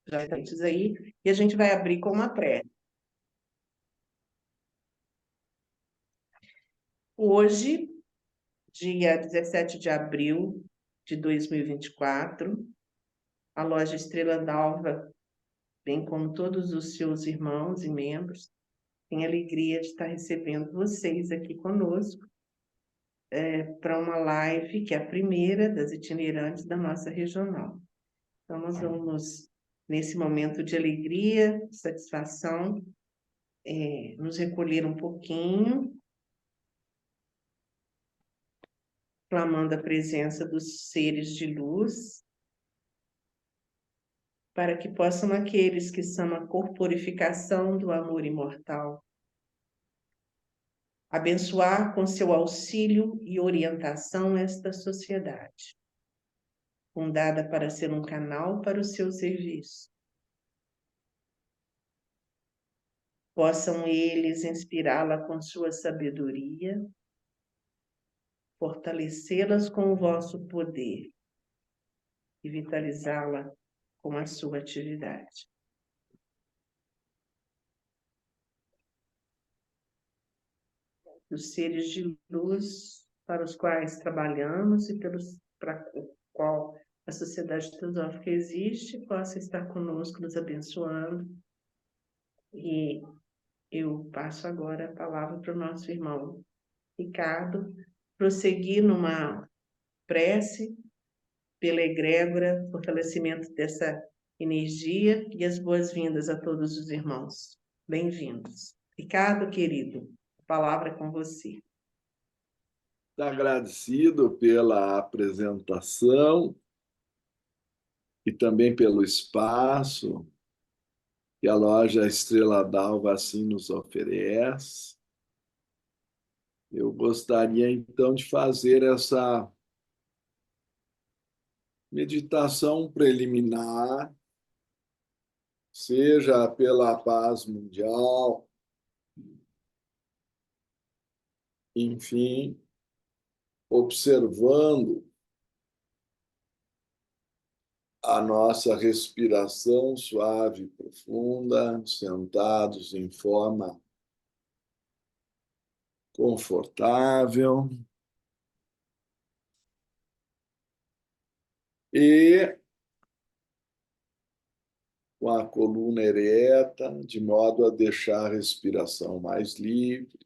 já antes aí, e a gente vai abrir com uma prece. Hoje, dia 17 de abril de 2024, a loja Estrela d'Alva, bem como todos os seus irmãos e membros, tem a alegria de estar recebendo vocês aqui conosco para uma live, que é a primeira das itinerantes da nossa regional. Então, nós vamos, nesse momento de alegria, satisfação, nos recolher um pouquinho, clamando a presença dos seres de luz, para que possam aqueles que são a corporificação do amor imortal abençoar com seu auxílio e orientação esta sociedade, fundada para ser um canal para o seu serviço. Possam eles inspirá-la com sua sabedoria, fortalecê-las com o vosso poder e vitalizá-la com a sua atividade. Os seres de luz para os quais trabalhamos e para o qual a Sociedade Teosófica existe, possa estar conosco, nos abençoando. E eu passo agora a palavra para o nosso irmão Ricardo, prosseguir numa prece pela egrégora, fortalecimento dessa energia e as boas-vindas a todos os irmãos. Bem-vindos. Ricardo, querido, a palavra é com você. Agradecido pela apresentação e também pelo espaço que a loja Estrela d'Alva assim nos oferece. Eu gostaria então de fazer essa meditação preliminar, seja pela paz mundial, enfim, observando a nossa respiração suave e profunda, sentados em forma confortável. E com a coluna ereta, de modo a deixar a respiração mais livre.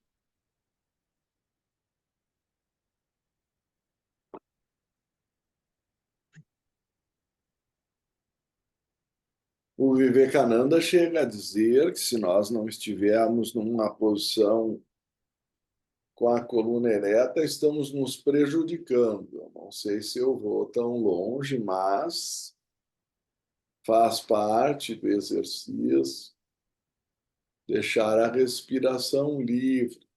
O Vivekananda chega a dizer que se nós não estivermos numa posição com a coluna ereta, estamos nos prejudicando. Eu não sei se eu vou tão longe, mas faz parte do exercício deixar a respiração livre.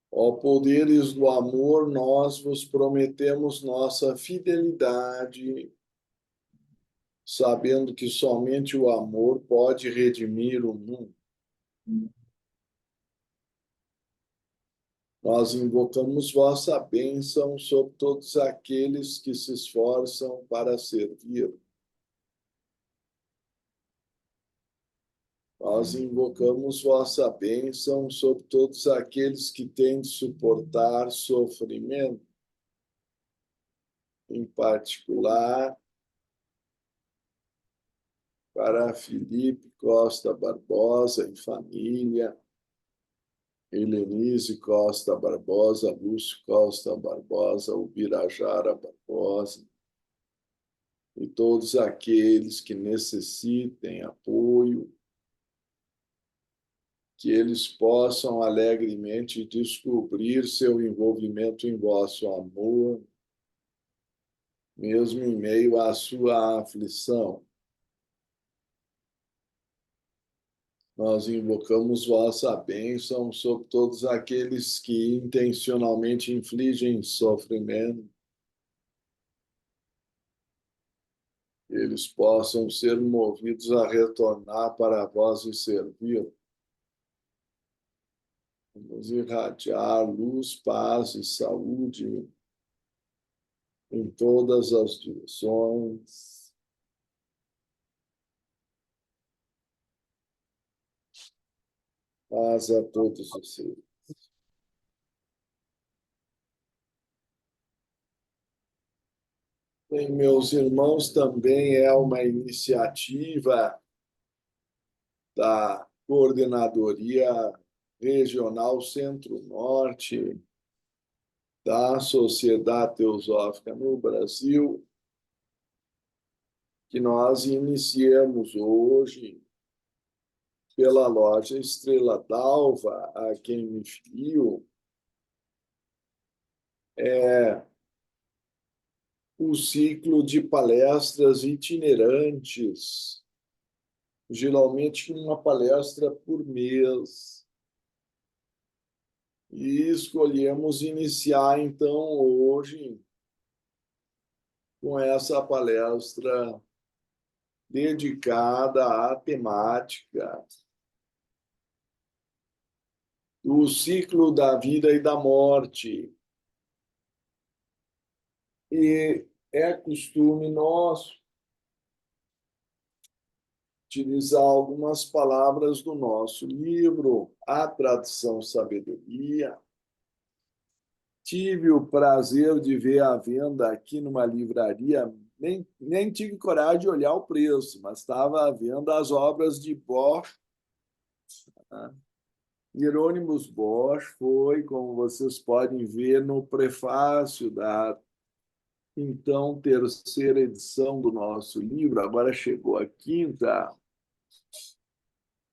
Ó poderes do amor, nós vos prometemos nossa fidelidade, sabendo que somente o amor pode redimir o mundo. Nós invocamos vossa bênção sobre todos aqueles que se esforçam para servir. Nós invocamos vossa bênção sobre todos aqueles que têm de suportar sofrimento, em particular para Felipe Costa Barbosa e família, Helenise Costa Barbosa, Lúcio Costa Barbosa, Ubirajara Barbosa, e todos aqueles que necessitem apoio, que eles possam alegremente descobrir seu envolvimento em vosso amor, mesmo em meio à sua aflição. Nós invocamos vossa bênção sobre todos aqueles que intencionalmente infligem sofrimento. Eles possam ser movidos a retornar para vós e servir. Vamos irradiar luz, paz e saúde em todas as direções. Paz a todos os seres. Bem, meus irmãos, também é uma iniciativa da Coordenadoria Regional Centro-Norte da Sociedade Teosófica no Brasil, que nós iniciamos hoje pela loja Estrela d'Alva, a quem me filio, o ciclo de palestras itinerantes, geralmente uma palestra por mês. E escolhemos iniciar, então, hoje, com essa palestra dedicada à temática do ciclo da vida e da morte. E é costume nosso utilizar algumas palavras do nosso livro, A Tradição Sabedoria. Tive o prazer de ver à venda aqui numa livraria, nem tive coragem de olhar o preço, mas estava à venda as obras de Bosch. Né? Hieronymus Bosch foi, como vocês podem ver no prefácio da então terceira edição do nosso livro, agora chegou a quinta,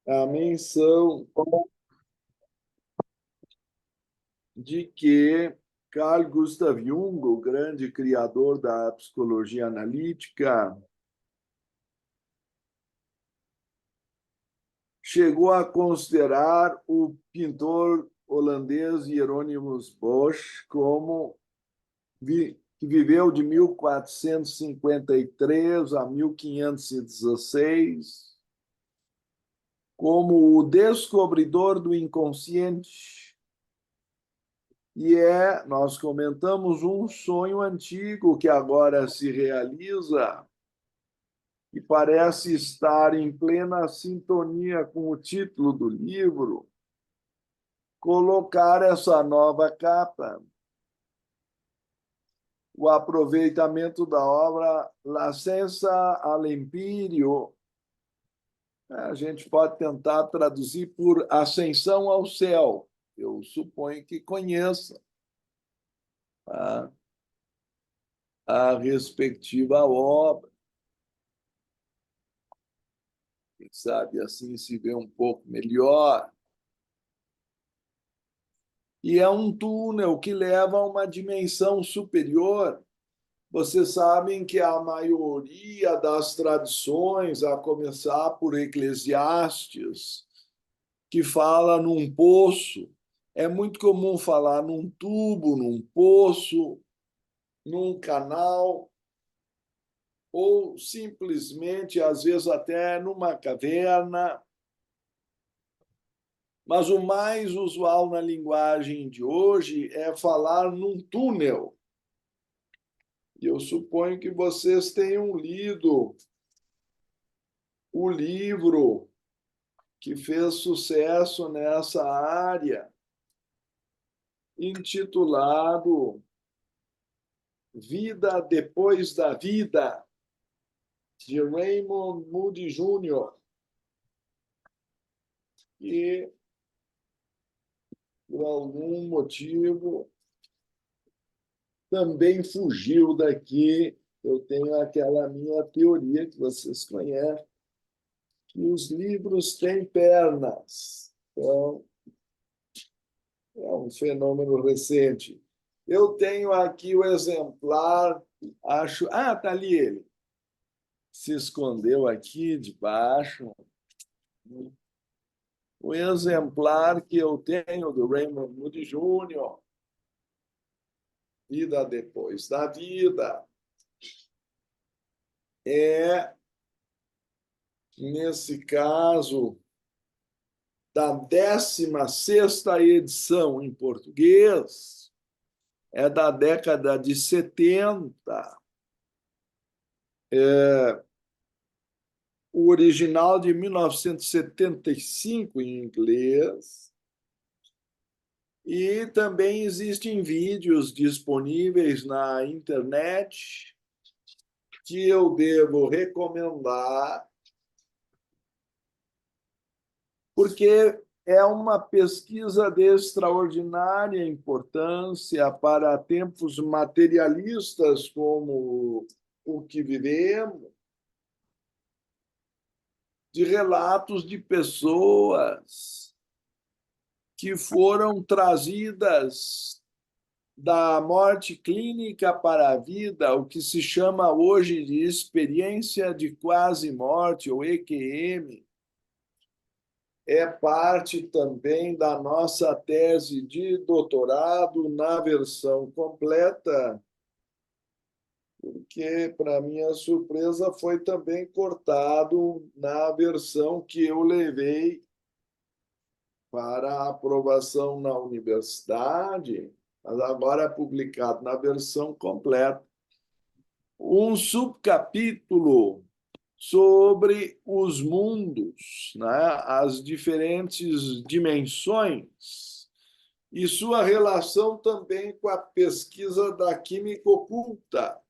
a menção de que Carl Gustav Jung, o grande criador da psicologia analítica, chegou a considerar o pintor holandês Hieronymus Bosch como que viveu de 1453 a 1516 como o descobridor do inconsciente. E nós comentamos um sonho antigo que agora se realiza e parece estar em plena sintonia com o título do livro, colocar essa nova capa, o aproveitamento da obra L'Ascensa all'Empírio. A gente pode tentar traduzir por Ascensão ao Céu. Eu suponho que conheça a respectiva obra. Quem sabe assim se vê um pouco melhor. E é um túnel que leva a uma dimensão superior. Vocês sabem que a maioria das tradições, a começar por Eclesiastes, que fala num poço, é muito comum falar num tubo, num poço, num canal, ou simplesmente, às vezes, até numa caverna. Mas o mais usual na linguagem de hoje é falar num túnel. E eu suponho que vocês tenham lido o livro que fez sucesso nessa área, intitulado Vida Depois da Vida, de Raymond Moody Jr., que, por algum motivo, também fugiu daqui. Eu tenho aquela minha teoria que vocês conhecem, que os livros têm pernas. Então, é um fenômeno recente. Eu tenho aqui o exemplar, acho. Ah, está ali ele. Se escondeu aqui debaixo. O exemplar que eu tenho do Raymond Moody Jr., Vida Depois da Vida, é, nesse caso, da 16ª edição em português, é da década de 70. O original de 1975 em inglês. E também existem vídeos disponíveis na internet que eu devo recomendar, porque é uma pesquisa de extraordinária importância para tempos materialistas como o que vivemos, de relatos de pessoas que foram trazidas da morte clínica para a vida, o que se chama hoje de experiência de quase morte, ou EQM, é parte também da nossa tese de doutorado na versão completa, porque, para minha surpresa, foi também cortado na versão que eu levei para aprovação na universidade, mas agora é publicado na versão completa. Um subcapítulo sobre os mundos, né? As diferentes dimensões e sua relação também com a pesquisa da química oculta.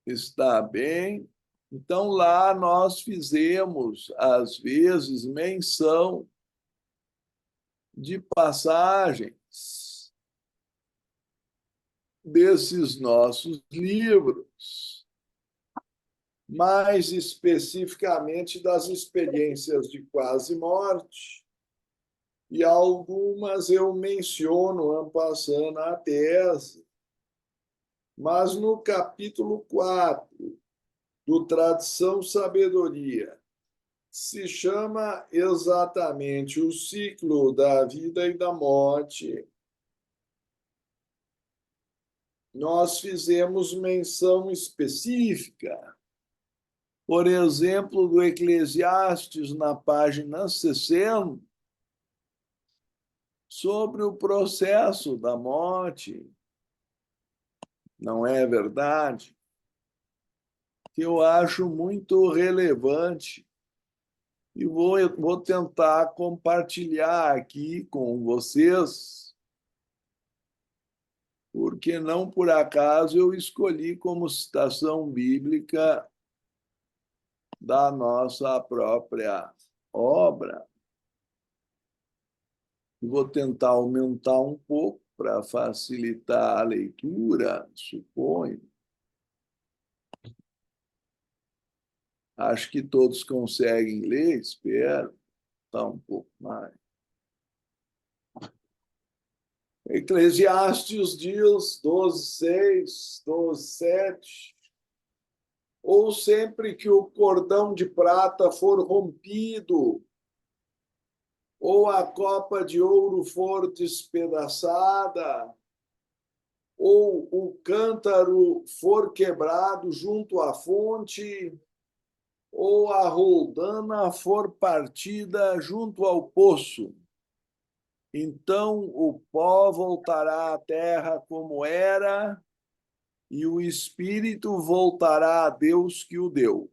Está bem? Então, lá nós fizemos, às vezes, menção de passagens desses nossos livros, mais especificamente das experiências de quase morte, e algumas eu menciono en passant na tese, mas no capítulo 4 do Tradição Sabedoria, se chama exatamente o ciclo da vida e da morte, nós fizemos menção específica, por exemplo, do Eclesiastes, na página 60, sobre o processo da morte. Não é verdade? Que eu acho muito relevante e vou tentar compartilhar aqui com vocês, porque não por acaso eu escolhi como citação bíblica da nossa própria obra. Vou tentar aumentar um pouco para facilitar a leitura, suponho. Acho que todos conseguem ler, espero. Está um pouco mais. Eclesiastes diz 12:6, 12:7. Ou sempre que o cordão de prata for rompido, ou a copa de ouro for despedaçada, ou o cântaro for quebrado junto à fonte, ou a roldana for partida junto ao poço. Então o pó voltará à terra como era, e o espírito voltará a Deus que o deu.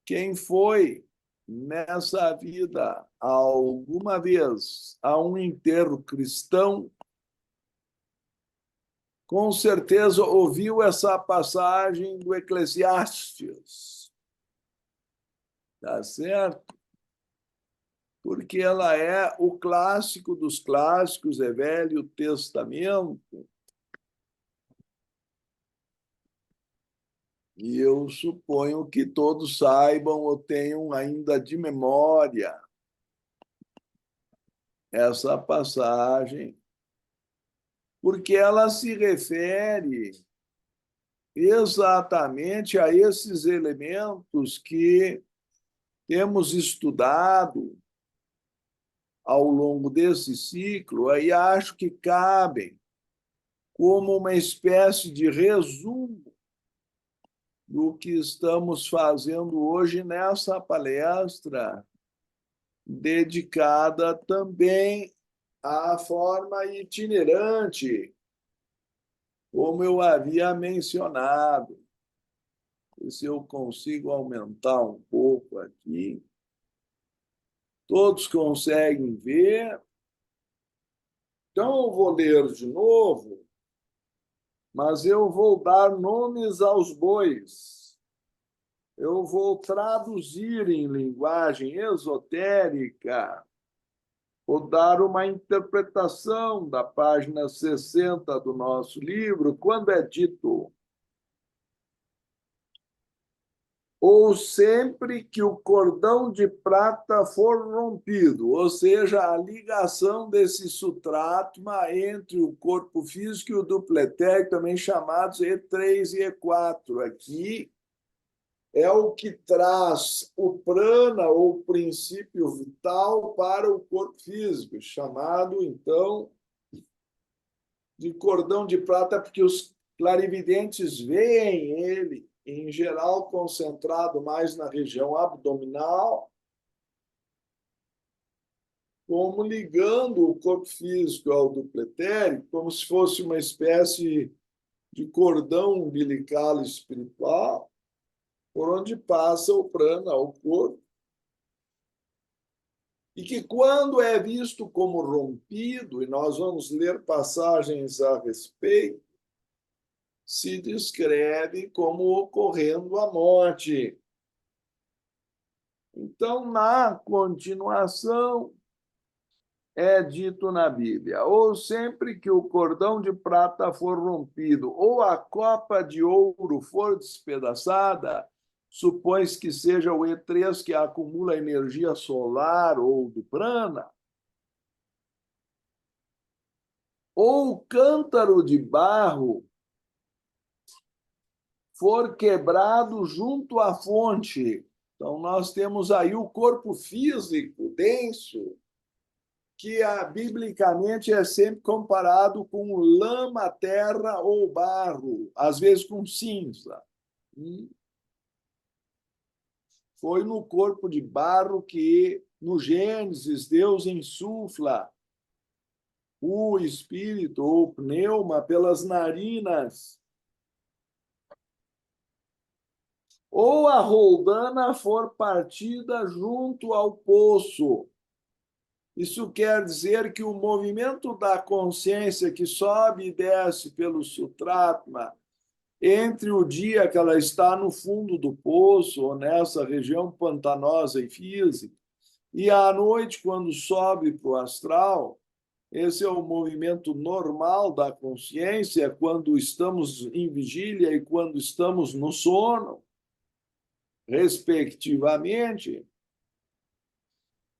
Quem foi nessa vida alguma vez a um enterro cristão, com certeza ouviu essa passagem do Eclesiastes. Tá certo? Porque ela é o clássico dos clássicos, é Velho Testamento. E eu suponho que todos saibam ou tenham ainda de memória essa passagem, porque ela se refere exatamente a esses elementos que temos estudado ao longo desse ciclo, aí acho que cabem como uma espécie de resumo do que estamos fazendo hoje nessa palestra, dedicada também a forma itinerante, como eu havia mencionado. Se eu consigo aumentar um pouco aqui, todos conseguem ver. Então, eu vou ler de novo, mas eu vou dar nomes aos bois. Eu vou traduzir em linguagem esotérica, vou dar uma interpretação da página 60 do nosso livro, quando é dito: ou sempre que o cordão de prata for rompido, ou seja, a ligação desse sutratma entre o corpo físico e o duplo etérico, também chamados E3 e E4. Aqui é o que traz o prana, ou princípio vital, para o corpo físico, chamado, então, de cordão de prata, porque os clarividentes veem ele, em geral, concentrado mais na região abdominal, como ligando o corpo físico ao duplo etérico, como se fosse uma espécie de cordão umbilical espiritual, por onde passa o prana ao corpo, e que, quando é visto como rompido, e nós vamos ler passagens a respeito, se descreve como ocorrendo a morte. Então, na continuação, é dito na Bíblia: ou sempre que o cordão de prata for rompido, ou a copa de ouro for despedaçada, supõe-se que seja o E3 que acumula energia solar ou do prana, ou o cântaro de barro for quebrado junto à fonte. Então, nós temos aí o corpo físico denso, que biblicamente é sempre comparado com lama, terra ou barro, às vezes com cinza. Foi no corpo de barro que, no Gênesis, Deus insufla o espírito ou pneuma pelas narinas. Ou a roldana for partida junto ao poço. Isso quer dizer que o movimento da consciência que sobe e desce pelo sutratma, entre o dia que ela está no fundo do poço, ou nessa região pantanosa e física, e à noite, quando sobe para o astral, esse é o movimento normal da consciência quando estamos em vigília e quando estamos no sono, respectivamente,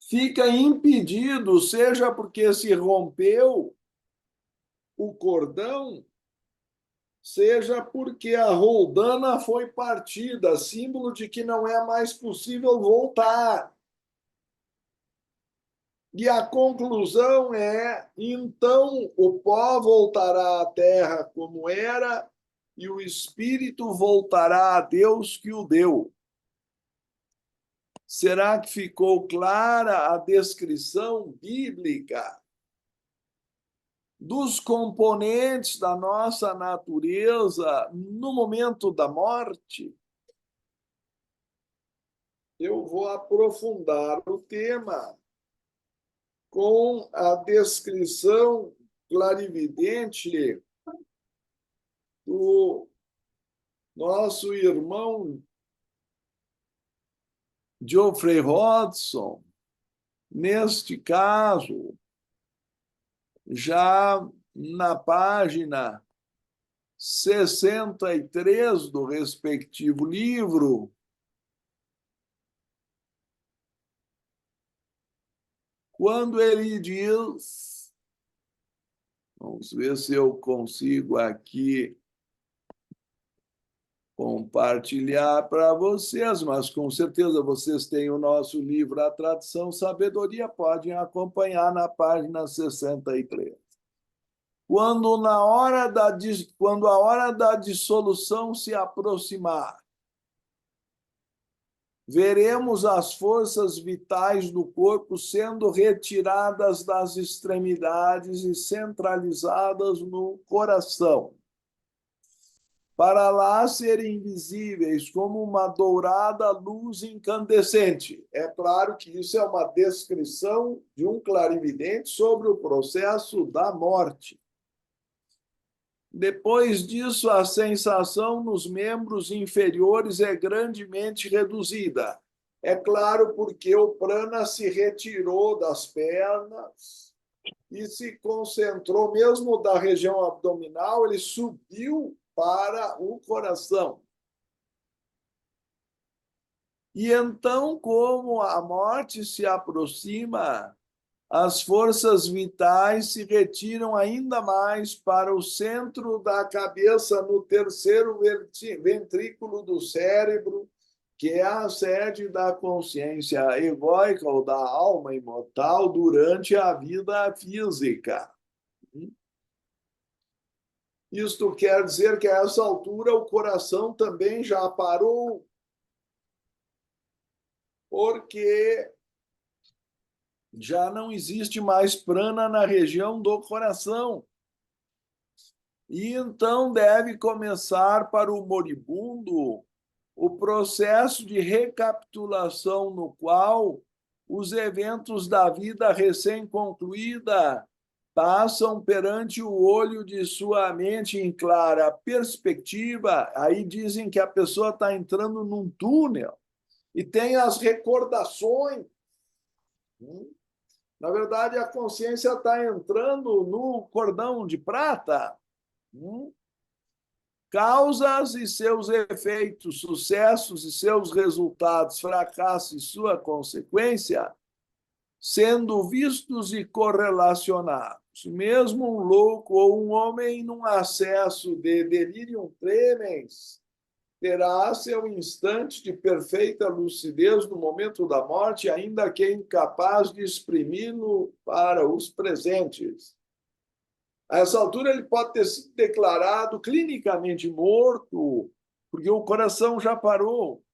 fica impedido, seja porque se rompeu o cordão, seja porque a roldana foi partida, símbolo de que não é mais possível voltar. E a conclusão é: então o pó voltará à terra como era, e o espírito voltará a Deus que o deu. Será que ficou clara a descrição bíblica dos componentes da nossa natureza no momento da morte? Eu vou aprofundar o tema com a descrição clarividente do nosso irmão Geoffrey Hodgson, neste caso, já na página 63 do respectivo livro, quando ele diz, vamos ver se eu consigo aqui compartilhar para vocês, mas com certeza vocês têm o nosso livro A Tradição Sabedoria, podem acompanhar na página 63. Quando a hora da dissolução se aproximar, veremos as forças vitais do corpo sendo retiradas das extremidades e centralizadas no coração, para lá serem visíveis como uma dourada luz incandescente. É claro que isso é uma descrição de um clarividente sobre o processo da morte. Depois disso, a sensação nos membros inferiores é grandemente reduzida. É claro, porque o prana se retirou das pernas e se concentrou, mesmo da região abdominal, ele subiu para o coração. E então, como a morte se aproxima, as forças vitais se retiram ainda mais para o centro da cabeça, no terceiro ventrículo do cérebro, que é a sede da consciência egóica ou da alma imortal durante a vida física. Isto quer dizer que, a essa altura, o coração também já parou, porque já não existe mais prana na região do coração. E então deve começar para o moribundo o processo de recapitulação, no qual os eventos da vida recém-concluída passam perante o olho de sua mente em clara perspectiva. Aí dizem que a pessoa está entrando num túnel e tem as recordações. Na verdade, a consciência está entrando no cordão de prata. Causas e seus efeitos, sucessos e seus resultados, fracasso e sua consequência, sendo vistos e correlacionados. Mesmo um louco ou um homem num acesso de delirium tremens terá seu instante de perfeita lucidez no momento da morte, ainda que incapaz de exprimi-lo para os presentes. A essa altura, ele pode ter sido declarado clinicamente morto, porque o coração já parou.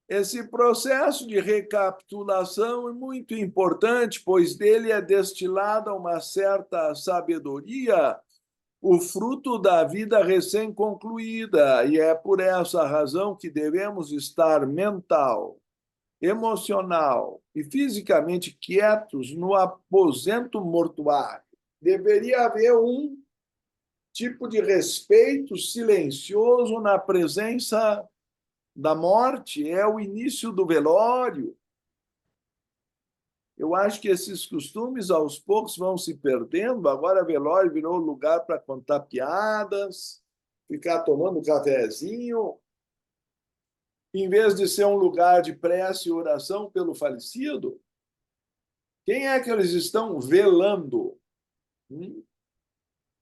Esse processo de recapitulação é muito importante, pois dele é destilada uma certa sabedoria, o fruto da vida recém-concluída, e é por essa razão que devemos estar mental, emocional e fisicamente quietos no aposento mortuário. Deveria haver um tipo de respeito silencioso na presença da morte, é o início do velório. Eu acho que esses costumes, aos poucos, vão se perdendo. Agora, velório virou lugar para contar piadas, ficar tomando um cafezinho, em vez de ser um lugar de prece e oração pelo falecido. Quem é que eles estão velando?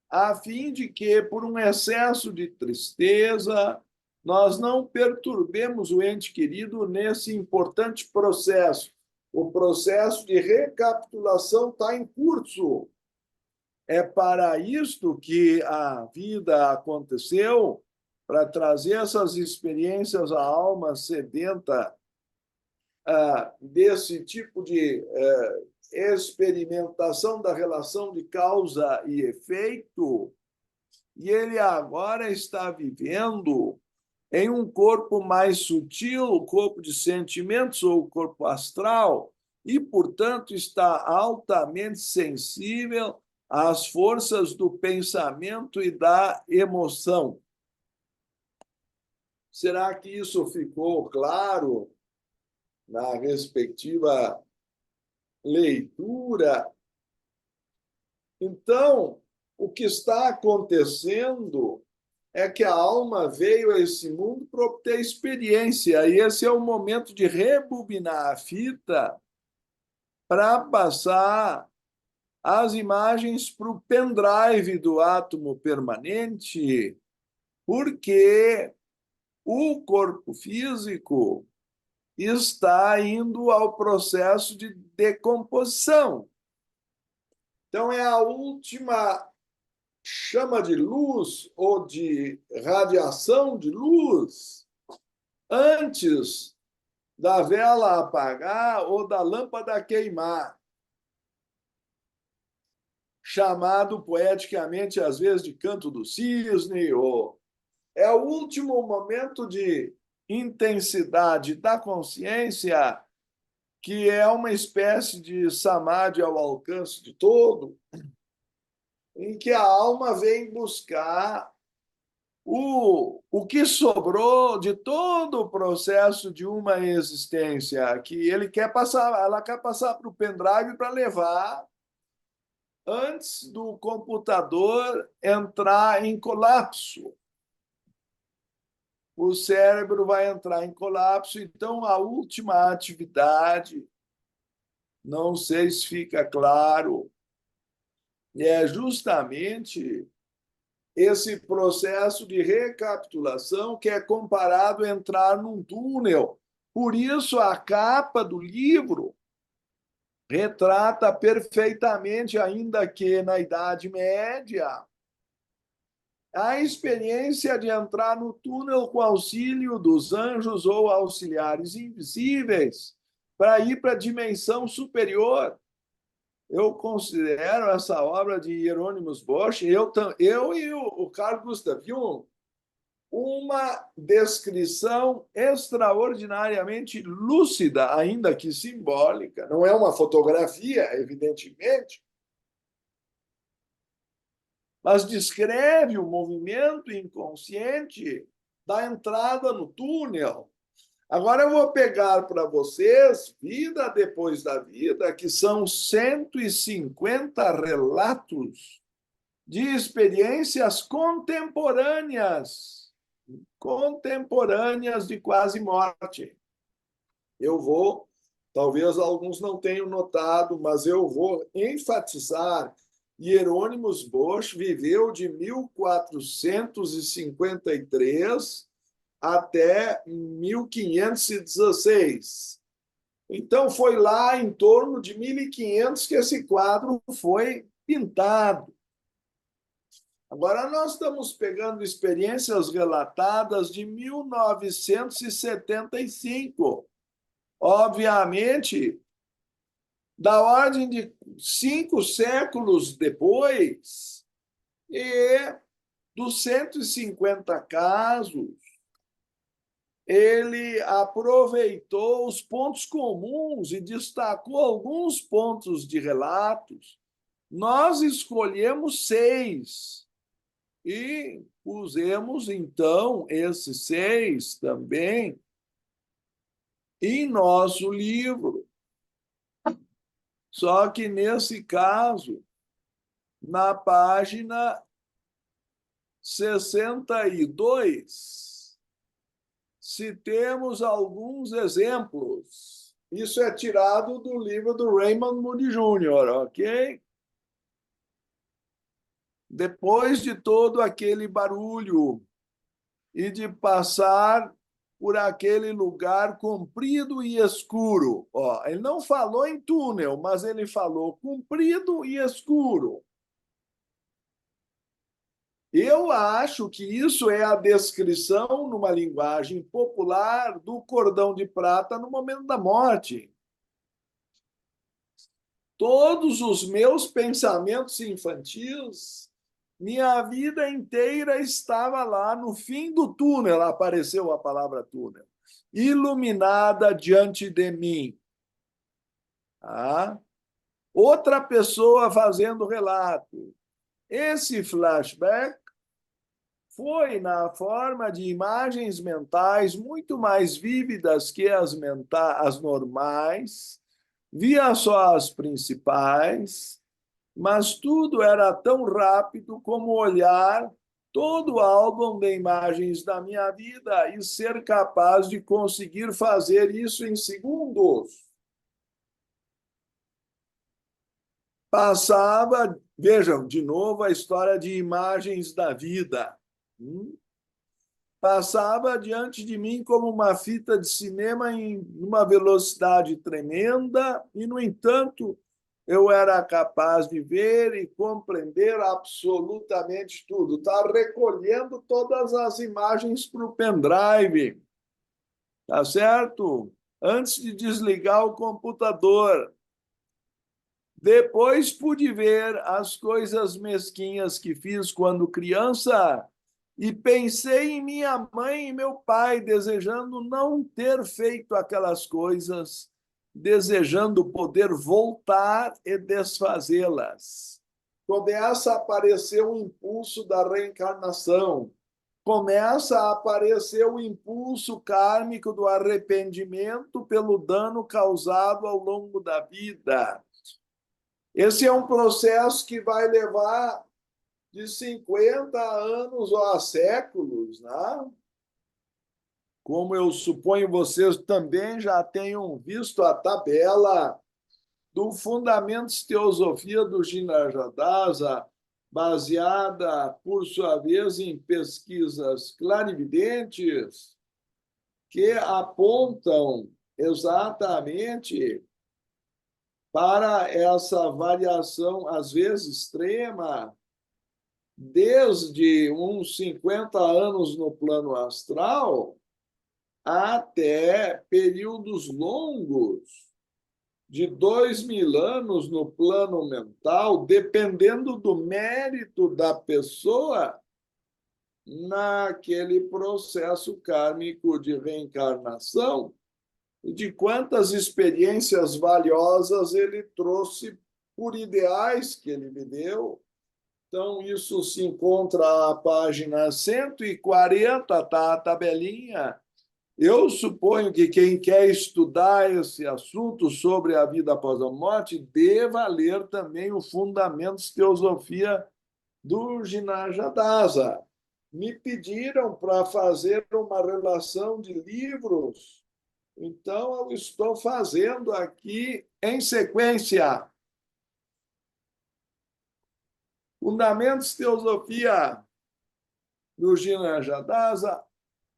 A fim de que, por um excesso de tristeza, nós não perturbemos o ente querido nesse importante processo. O processo de recapitulação está em curso. É para isto que a vida aconteceu, para trazer essas experiências à alma sedenta desse tipo de experimentação da relação de causa e efeito, e ele agora está vivendo em um corpo mais sutil, o corpo de sentimentos ou o corpo astral, e, portanto, está altamente sensível às forças do pensamento e da emoção. Será que isso ficou claro na respectiva leitura? Então, o que está acontecendo é que a alma veio a esse mundo para obter experiência, e esse é o momento de rebobinar a fita para passar as imagens para o pendrive do átomo permanente, porque o corpo físico está indo ao processo de decomposição. Então, é a última chama de luz ou de radiação de luz antes da vela apagar ou da lâmpada queimar, chamado poeticamente, às vezes, de canto do cisne, ou é o último momento de intensidade da consciência, que é uma espécie de samadhi ao alcance de todo, em que a alma vem buscar o que sobrou de todo o processo de uma existência, que ela quer passar para o pendrive para levar antes do computador entrar em colapso. O cérebro vai entrar em colapso, então a última atividade, não sei se fica claro, é justamente esse processo de recapitulação que é comparado a entrar num túnel. Por isso, a capa do livro retrata perfeitamente, ainda que na Idade Média, a experiência de entrar no túnel com auxílio dos anjos ou auxiliares invisíveis para ir para a dimensão superior. Eu considero essa obra de Hieronymus Bosch, eu e o Carl Gustav Jung, uma descrição extraordinariamente lúcida, ainda que simbólica. Não é uma fotografia, evidentemente, mas descreve o movimento inconsciente da entrada no túnel. Agora eu vou pegar para vocês, vida depois da vida, que são 150 relatos de experiências contemporâneas de quase morte. Eu vou, talvez alguns não tenham notado, mas eu vou enfatizar. Hieronymus Bosch viveu de 1453 até 1516. Então, foi lá em torno de 1500 que esse quadro foi pintado. Agora, nós estamos pegando experiências relatadas de 1975. Obviamente, da ordem de 5 séculos depois, e dos 150 casos, ele aproveitou os pontos comuns e destacou alguns pontos de relatos. Nós escolhemos 6 e pusemos, então, esses 6 também em nosso livro. Só que, nesse caso, na página 62, citemos alguns exemplos. Isso é tirado do livro do Raymond Moody Jr., ok? Depois de todo aquele barulho e de passar por aquele lugar comprido e escuro. Ó, ele não falou em túnel, mas ele falou comprido e escuro. Eu acho que isso é a descrição, numa linguagem popular, do cordão de prata no momento da morte. Todos os meus pensamentos infantis, minha vida inteira estava lá no fim do túnel, apareceu a palavra túnel, iluminada diante de mim. Ah? Outra pessoa fazendo relato. Esse flashback foi na forma de imagens mentais muito mais vívidas que as normais, via só as principais, mas tudo era tão rápido como olhar todo o álbum de imagens da minha vida e ser capaz de conseguir fazer isso em segundos. Passava, vejam, de novo a história de imagens da vida. Passava diante de mim como uma fita de cinema em uma velocidade tremenda e, no entanto, eu era capaz de ver e compreender absolutamente tudo. Está recolhendo todas as imagens para o pendrive. tá certo? Antes de desligar o computador. Depois pude ver as coisas mesquinhas que fiz quando criança e pensei em minha mãe e meu pai, desejando não ter feito aquelas coisas, desejando poder voltar e desfazê-las. Começa a aparecer o impulso da reencarnação, começa a aparecer o impulso kármico do arrependimento pelo dano causado ao longo da vida. Esse é um processo que vai levar de 50 anos ou a séculos, né? Como eu suponho vocês também já tenham visto a tabela do Fundamentos de Teosofia do Jinarjadasa, baseada, por sua vez, em pesquisas clarividentes que apontam exatamente para essa variação, às vezes extrema, desde uns 50 anos no plano astral até períodos longos de 2.000 anos no plano mental, dependendo do mérito da pessoa naquele processo kármico de reencarnação e de quantas experiências valiosas ele trouxe por ideais que ele viveu. Então, isso se encontra à página 140, tá a tabelinha. Eu suponho que quem quer estudar esse assunto sobre a vida após a morte deva ler também o Fundamentos de Teosofia do Jinarjadasa. Me pediram para fazer uma relação de livros, então eu estou fazendo aqui em sequência. Fundamentos de Teosofia do Jinarjadasa,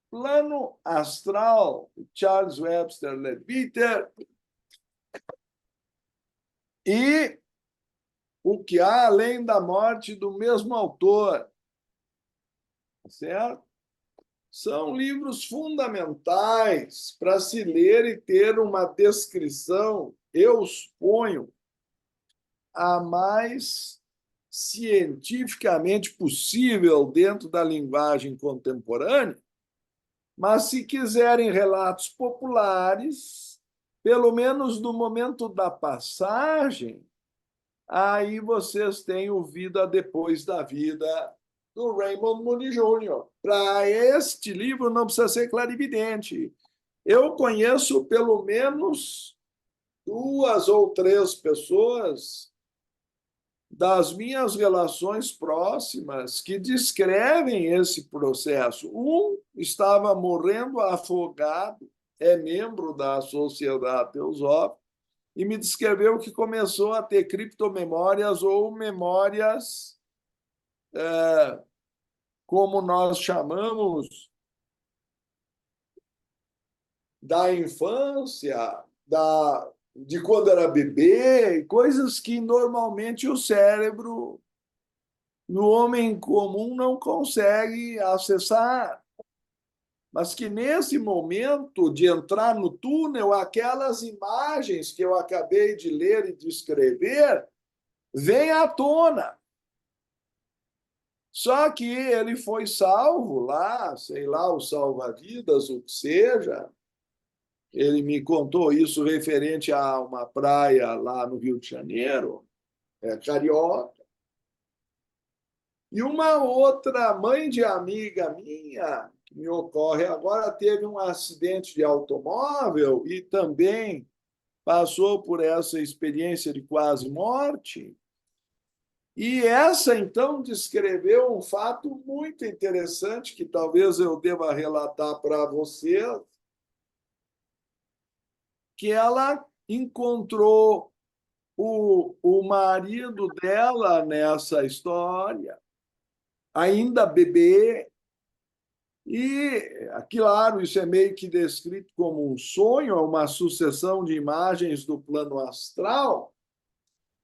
Plano Astral, Charles Webster Leadbeater, e O que há além da morte, do mesmo autor. Certo? São livros fundamentais para se ler e ter uma descrição, eu suponho, a mais cientificamente possível dentro da linguagem contemporânea. Mas, se quiserem relatos populares, pelo menos no momento da passagem, aí vocês têm o Vida Depois da Vida, do Raymond Moody Jr. Para este livro não precisa ser clarividente. Eu conheço pelo menos 2 ou 3 pessoas das minhas relações próximas que descrevem esse processo. Um estava morrendo afogado, é membro da Sociedade Teosófica, e me descreveu que começou a ter criptomemórias ou memórias, como nós chamamos, da infância, de quando era bebê, coisas que normalmente o cérebro, no homem comum, não consegue acessar. Mas que nesse momento de entrar no túnel, aquelas imagens que eu acabei de ler e descrever vêm à tona. Só que ele foi salvo lá, sei lá, o salva-vidas, o que seja. Ele me contou isso referente a uma praia lá no Rio de Janeiro, carioca. E uma outra mãe de amiga minha, que me ocorre agora, teve um acidente de automóvel e também passou por essa experiência de quase morte. E essa, então, descreveu um fato muito interessante que talvez eu deva relatar para você, que ela encontrou o marido dela nessa história, ainda bebê, e, claro, isso é meio que descrito como um sonho, uma sucessão de imagens do plano astral.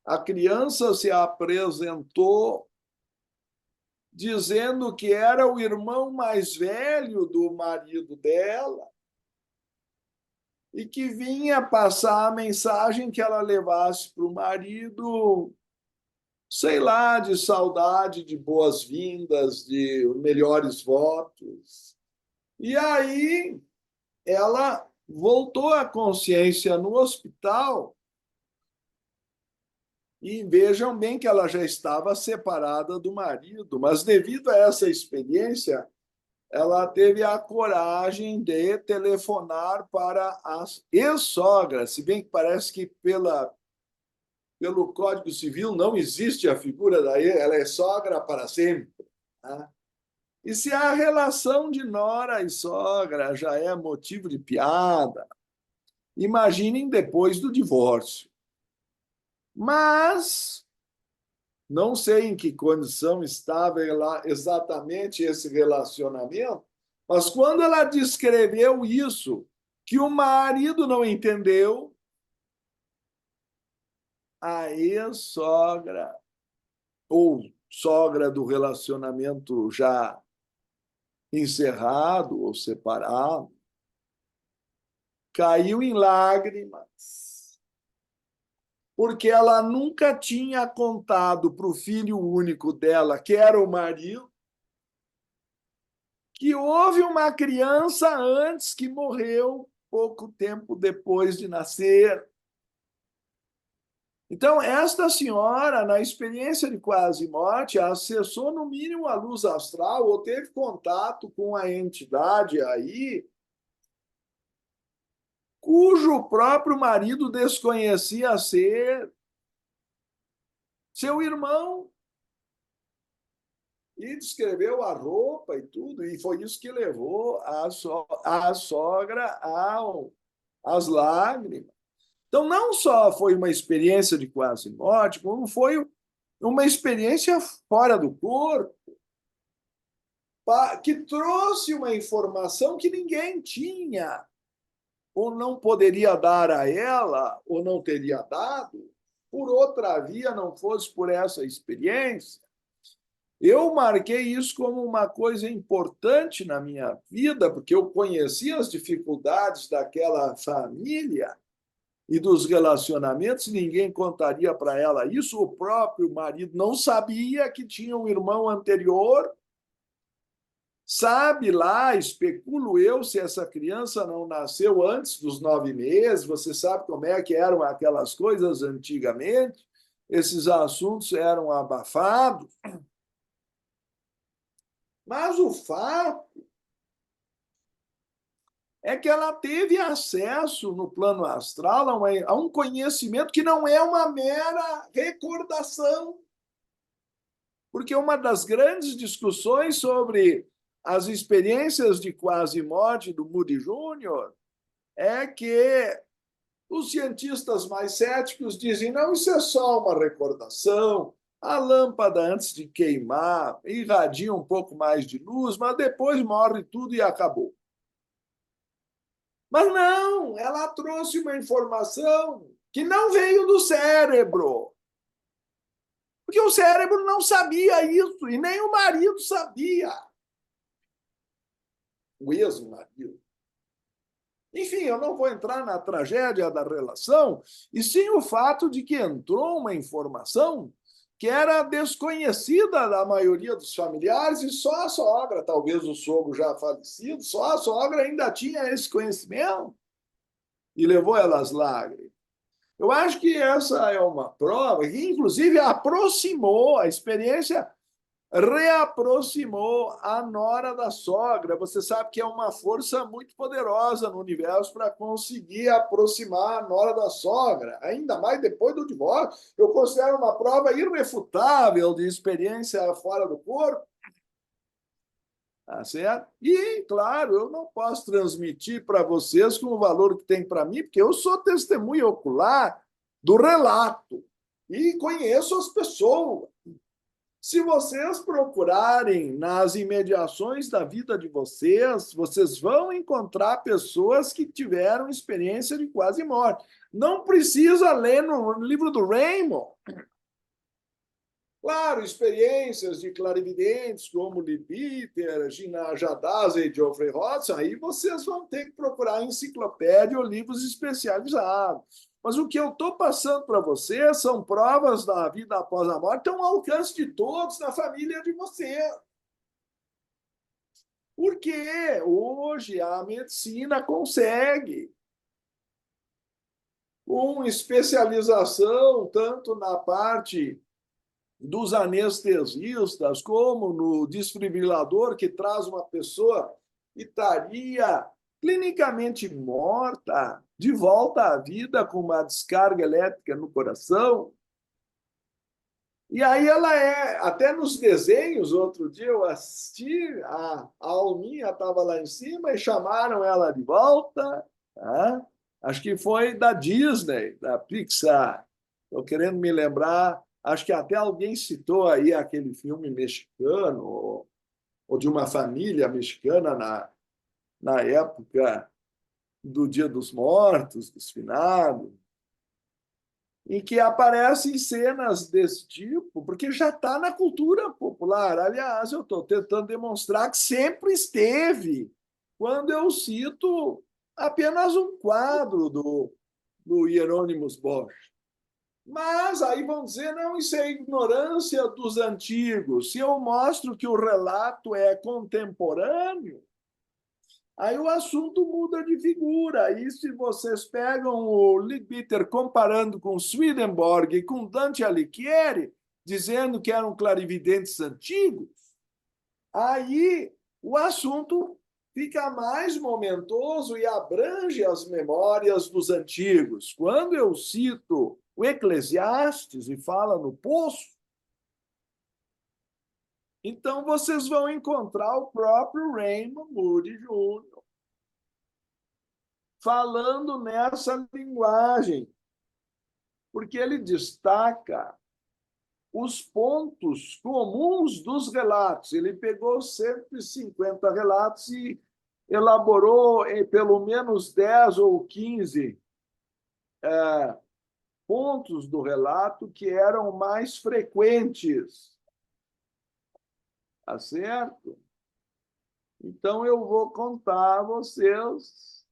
A criança se apresentou dizendo que era o irmão mais velho do marido dela e que vinha passar a mensagem que ela levasse para o marido, sei lá, de saudade, de boas-vindas, de melhores votos. E aí ela voltou à consciência no hospital e vejam bem que ela já estava separada do marido, mas devido a essa experiência, ela teve a coragem de telefonar para a ex-sogra, se bem que parece que pelo Código Civil não existe a figura da ela é sogra para sempre. Tá? E se a relação de nora e sogra já é motivo de piada, imaginem depois do divórcio. Mas não sei em que condição estava exatamente esse relacionamento, mas quando ela descreveu isso, que o marido não entendeu, a ex-sogra, ou sogra do relacionamento já encerrado ou separado, caiu em lágrimas, porque ela nunca tinha contado para o filho único dela, que era o marido, que houve uma criança antes que morreu pouco tempo depois de nascer. Então, esta senhora, na experiência de quase morte, acessou no mínimo a luz astral ou teve contato com a entidade aí, cujo próprio marido desconhecia ser seu irmão, e descreveu a roupa e tudo, e foi isso que levou a sogra às lágrimas. Então, não só foi uma experiência de quase morte, como foi uma experiência fora do corpo, que trouxe uma informação que ninguém tinha, ou não poderia dar a ela, ou não teria dado, por outra via, não fosse por essa experiência. Eu marquei isso como uma coisa importante na minha vida, porque eu conhecia as dificuldades daquela família e dos relacionamentos, ninguém contaria para ela isso, o próprio marido não sabia que tinha um irmão anterior, sabe lá, especulo eu, se essa criança não nasceu antes dos 9 meses, você sabe como é que eram aquelas coisas antigamente, esses assuntos eram abafados, mas o fato é que ela teve acesso no plano astral a um conhecimento que não é uma mera recordação. Porque uma das grandes discussões sobre as experiências de quase morte do Moody Júnior é que os cientistas mais céticos dizem: não, isso é só uma recordação, a lâmpada antes de queimar irradia um pouco mais de luz, mas depois morre tudo e acabou. Mas não, ela trouxe uma informação que não veio do cérebro. Porque o cérebro não sabia isso, e nem o marido sabia. O ex-marido. Enfim, eu não vou entrar na tragédia da relação, e sim o fato de que entrou uma informação que era desconhecida da maioria dos familiares, e só a sogra, talvez o sogro já falecido, só a sogra ainda tinha esse conhecimento e levou ela às lágrimas. Eu acho que essa é uma prova que, inclusive, aproximou a experiência, reaproximou a nora da sogra. Você sabe que é uma força muito poderosa no universo para conseguir aproximar a nora da sogra, ainda mais depois do divórcio. Eu considero uma prova irrefutável de experiência fora do corpo. Tá certo? E, claro, eu não posso transmitir para vocês com o valor que tem para mim, porque eu sou testemunha ocular do relato e conheço as pessoas. Se vocês procurarem nas imediações da vida de vocês, vocês vão encontrar pessoas que tiveram experiência de quase morte. Não precisa ler no livro do Raymond. Claro, experiências de clarividentes como Leadbeater, Gina Jadase e Geoffrey Hodgson, aí vocês vão ter que procurar enciclopédia ou livros especializados. Mas o que eu estou passando para vocês são provas da vida após a morte, estão ao alcance de todos na família de vocês. Porque hoje a medicina consegue, com especialização tanto na parte dos anestesistas, como no desfibrilador que traz uma pessoa que estaria clinicamente morta de volta à vida com uma descarga elétrica no coração. E aí ela até nos desenhos, outro dia eu assisti, a Alminha estava lá em cima e chamaram ela de volta, tá? Acho que foi da Disney, da Pixar. Estou querendo me lembrar, acho que até alguém citou aí aquele filme mexicano, ou de uma família mexicana na época do Dia dos Mortos, dos finados, em que aparecem cenas desse tipo, porque já está na cultura popular. Aliás, eu estou tentando demonstrar que sempre esteve, quando eu cito apenas um quadro do Hieronymus Bosch. Mas aí vão dizer, não, isso é ignorância dos antigos. Se eu mostro que o relato é contemporâneo, aí o assunto muda de figura. Aí, se vocês pegam o Leadbeater comparando com Swedenborg e com Dante Alighieri, dizendo que eram clarividentes antigos, aí o assunto fica mais momentoso e abrange as memórias dos antigos. Quando eu cito o Eclesiastes e fala no poço, então vocês vão encontrar o próprio Raymond Moody Jr. falando nessa linguagem, porque ele destaca os pontos comuns dos relatos. Ele pegou 150 relatos e elaborou em pelo menos 10 ou 15 pontos do relato que eram mais frequentes. Tá certo? Então, eu vou contar a vocês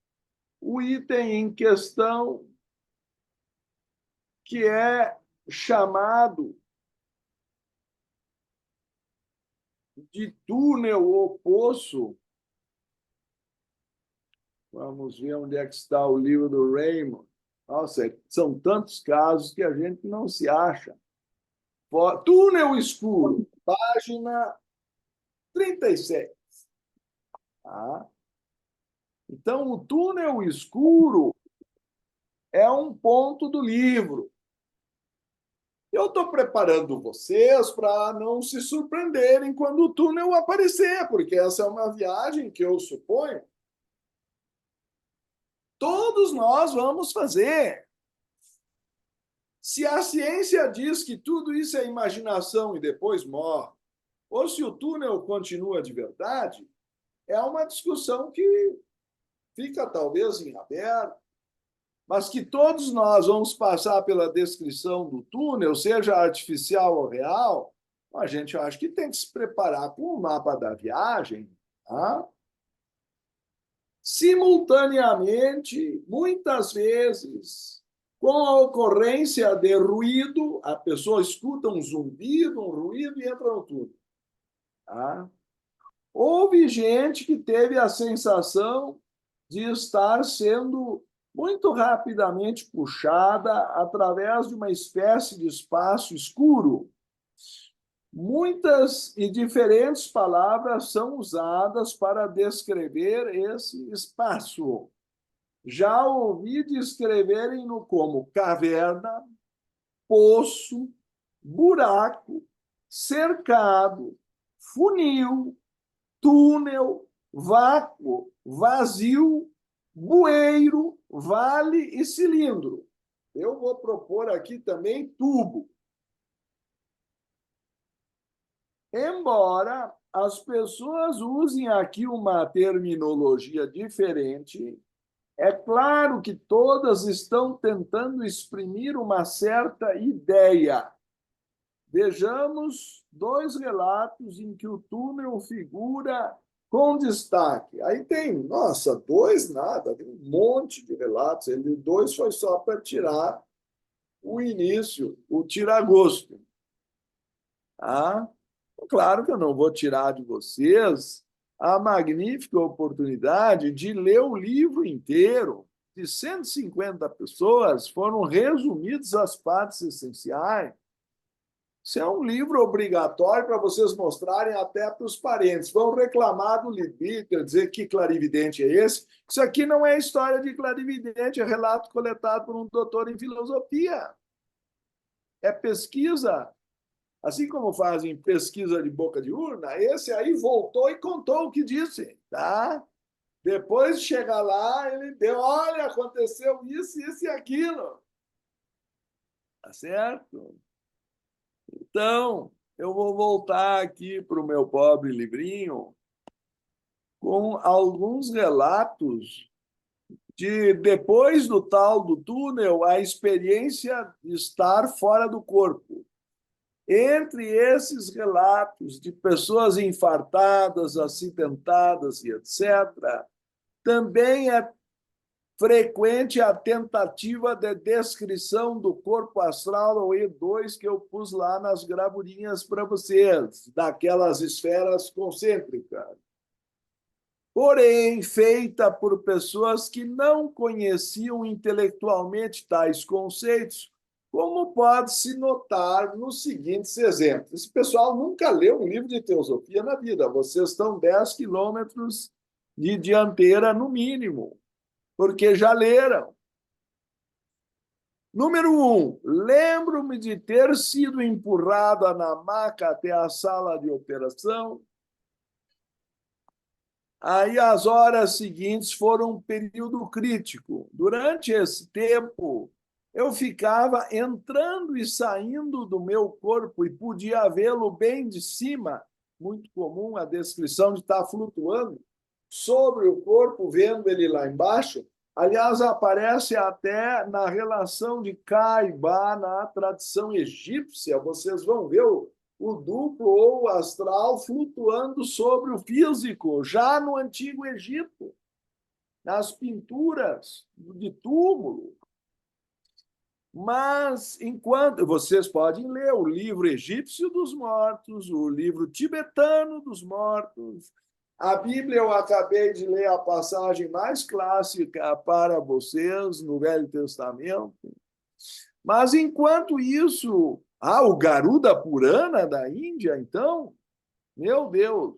o item em questão, que é chamado de túnel ou poço. Vamos ver onde é que está o livro do Raymond. Nossa, são tantos casos que a gente não se acha. Túnel escuro, página 37. Tá? Então, o túnel escuro é um ponto do livro. Eu estou preparando vocês para não se surpreenderem quando o túnel aparecer, porque essa é uma viagem que eu suponho todos nós vamos fazer. Se a ciência diz que tudo isso é imaginação e depois morre, ou se o túnel continua de verdade, é uma discussão que fica talvez em aberto, mas que todos nós vamos passar pela descrição do túnel, seja artificial ou real, a gente acha que tem que se preparar com o mapa da viagem, tá? Simultaneamente, muitas vezes, com a ocorrência de ruído, a pessoa escuta um zumbido, um ruído e entra no túnel. Tá? Houve gente que teve a sensação de estar sendo muito rapidamente puxada através de uma espécie de espaço escuro. Muitas e diferentes palavras são usadas para descrever esse espaço. Já ouvi descreverem-no como caverna, poço, buraco, cercado, funil, túnel, vácuo, vazio, bueiro, vale e cilindro. Eu vou propor aqui também tubo. Embora as pessoas usem aqui uma terminologia diferente, é claro que todas estão tentando exprimir uma certa ideia. vejamos dois relatos em que o túnel figura com destaque. Aí tem, nossa, dois nada, tem um monte de relatos. Ele, dois foi só para tirar o início, o tira-gosto. Ah, claro que eu não vou tirar de vocês a magnífica oportunidade de ler o livro inteiro. De 150 pessoas, foram resumidas as partes essenciais. Isso é um livro obrigatório para vocês mostrarem até para os parentes. Vão reclamar do Liebig, dizer que clarividente é esse. Isso aqui não é história de clarividente, é relato coletado por um doutor em filosofia. É pesquisa. Assim como fazem pesquisa de boca de urna, esse aí voltou e contou o que disse. Tá? Depois de chegar lá, ele deu, olha, aconteceu isso e aquilo. Tá certo? Então, eu vou voltar aqui para o meu pobre livrinho com alguns relatos de, depois do tal do túnel, a experiência de estar fora do corpo. Entre esses relatos de pessoas infartadas, acidentadas e etc., também é frequente a tentativa de descrição do corpo astral, ou E2, que eu pus lá nas gravurinhas para vocês, daquelas esferas concêntricas. Porém, feita por pessoas que não conheciam intelectualmente tais conceitos, como pode-se notar nos seguintes exemplos. Esse pessoal nunca leu um livro de teosofia na vida, vocês estão 10 quilômetros de dianteira no mínimo, porque já leram. Número 1, lembro-me de ter sido empurrada na maca até a sala de operação. Aí as horas seguintes foram um período crítico. Durante esse tempo, eu ficava entrando e saindo do meu corpo e podia vê-lo bem de cima. Muito comum a descrição de estar flutuando sobre o corpo, vendo ele lá embaixo. Aliás, aparece até na relação de Ka e Ba na tradição egípcia. Vocês vão ver o duplo ou o astral flutuando sobre o físico, já no Antigo Egito, nas pinturas de túmulo. Mas, enquanto vocês podem ler o livro egípcio dos mortos, o livro tibetano dos mortos, a Bíblia, eu acabei de ler a passagem mais clássica para vocês no Velho Testamento. Mas, enquanto isso, o Garuda Purana da Índia, então, meu Deus.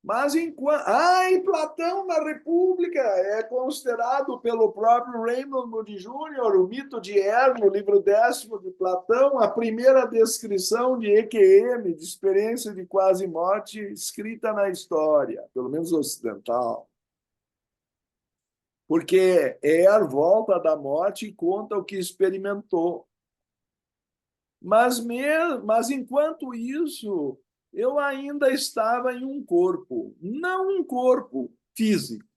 Mas enquanto. E Platão na República é considerado pelo próprio Raymond Moody Jr., o mito de Hermo, no livro 10º de Platão, a primeira descrição de EQM, de experiência de quase morte, escrita na história, pelo menos ocidental. Porque volta da morte e conta o que experimentou. Mas enquanto isso, eu ainda estava em um corpo, não um corpo físico,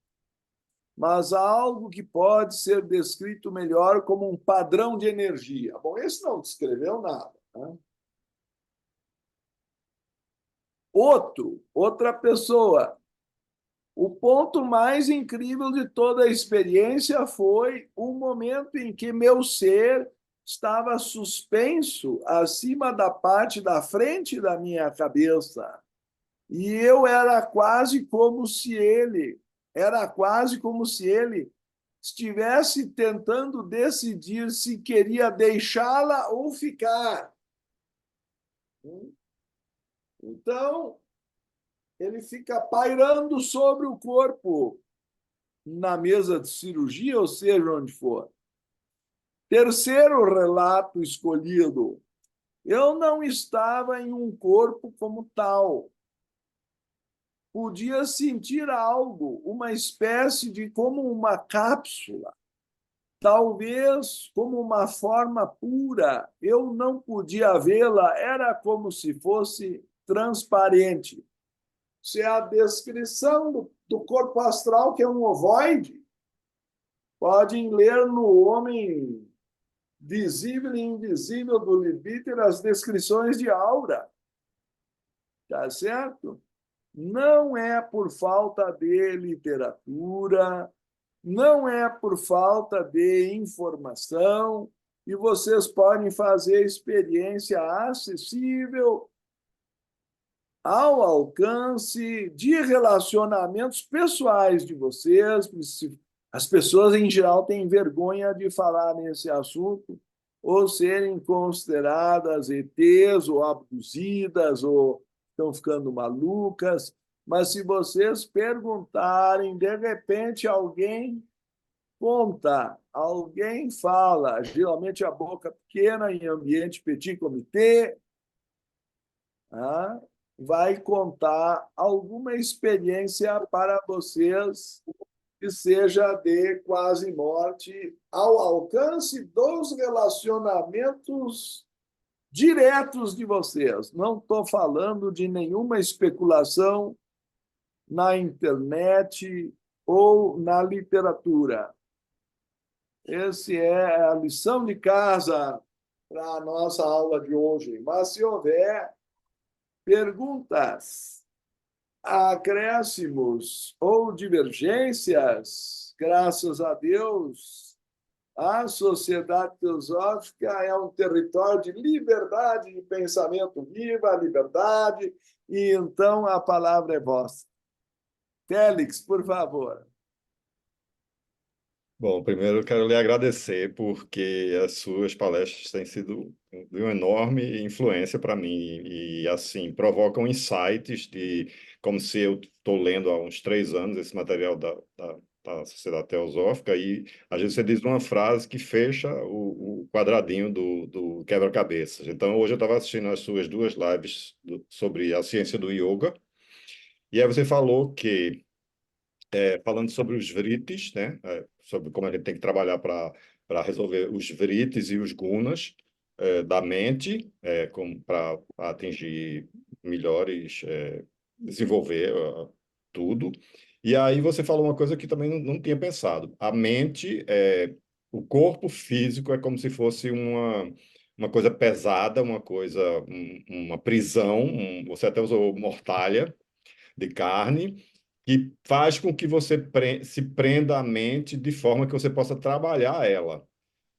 mas algo que pode ser descrito melhor como um padrão de energia. Bom, esse não descreveu nada. Né? Outra pessoa. O ponto mais incrível de toda a experiência foi o momento em que meu ser estava suspenso acima da parte da frente da minha cabeça. E eu era quase como se ele estivesse tentando decidir se queria deixá-la ou ficar. Então, ele fica pairando sobre o corpo na mesa de cirurgia, ou seja, onde for. Terceiro relato escolhido. Eu não estava em um corpo como tal. Podia sentir algo, uma espécie de como uma cápsula, talvez como uma forma pura. Eu não podia vê-la, era como se fosse transparente. Isso é a descrição do corpo astral, que é um ovoide. Podem ler no Homem visível e invisível do livre-arbítrio, as descrições de aura. Tá certo? Não é por falta de literatura, não é por falta de informação, e vocês podem fazer experiência acessível ao alcance de relacionamentos pessoais de vocês. As pessoas, em geral, têm vergonha de falar nesse assunto, ou serem consideradas ETs, ou abduzidas, ou estão ficando malucas. Mas se vocês perguntarem, de repente alguém conta, alguém fala, geralmente a boca pequena, em ambiente petit comité, ah, vai contar alguma experiência para vocês que seja de quase morte ao alcance dos relacionamentos diretos de vocês. Não estou falando de nenhuma especulação na internet ou na literatura. Essa é a lição de casa para a nossa aula de hoje. Mas se houver perguntas, acréscimos ou divergências, graças a Deus, a Sociedade Teosófica é um território de liberdade de pensamento, viva a liberdade, e então a palavra é vossa. Félix, por favor. Bom, primeiro eu quero lhe agradecer porque as suas palestras têm sido de uma enorme influência para mim e, assim, provocam insights de como se eu estou lendo há uns 3 anos esse material da Sociedade Teosófica e às vezes você diz uma frase que fecha o quadradinho do quebra-cabeças. Então, hoje eu estava assistindo as suas 2 lives sobre a ciência do yoga e aí você falou que falando sobre os vritis, né? Sobre como a gente tem que trabalhar para resolver os vritis e os gunas da mente, para atingir melhores, desenvolver tudo. E aí você falou uma coisa que também não tinha pensado. A mente, o corpo físico é como se fosse uma coisa pesada, uma coisa, uma prisão, você até usou mortalha de carne, que faz com que você se prenda à mente de forma que você possa trabalhar ela.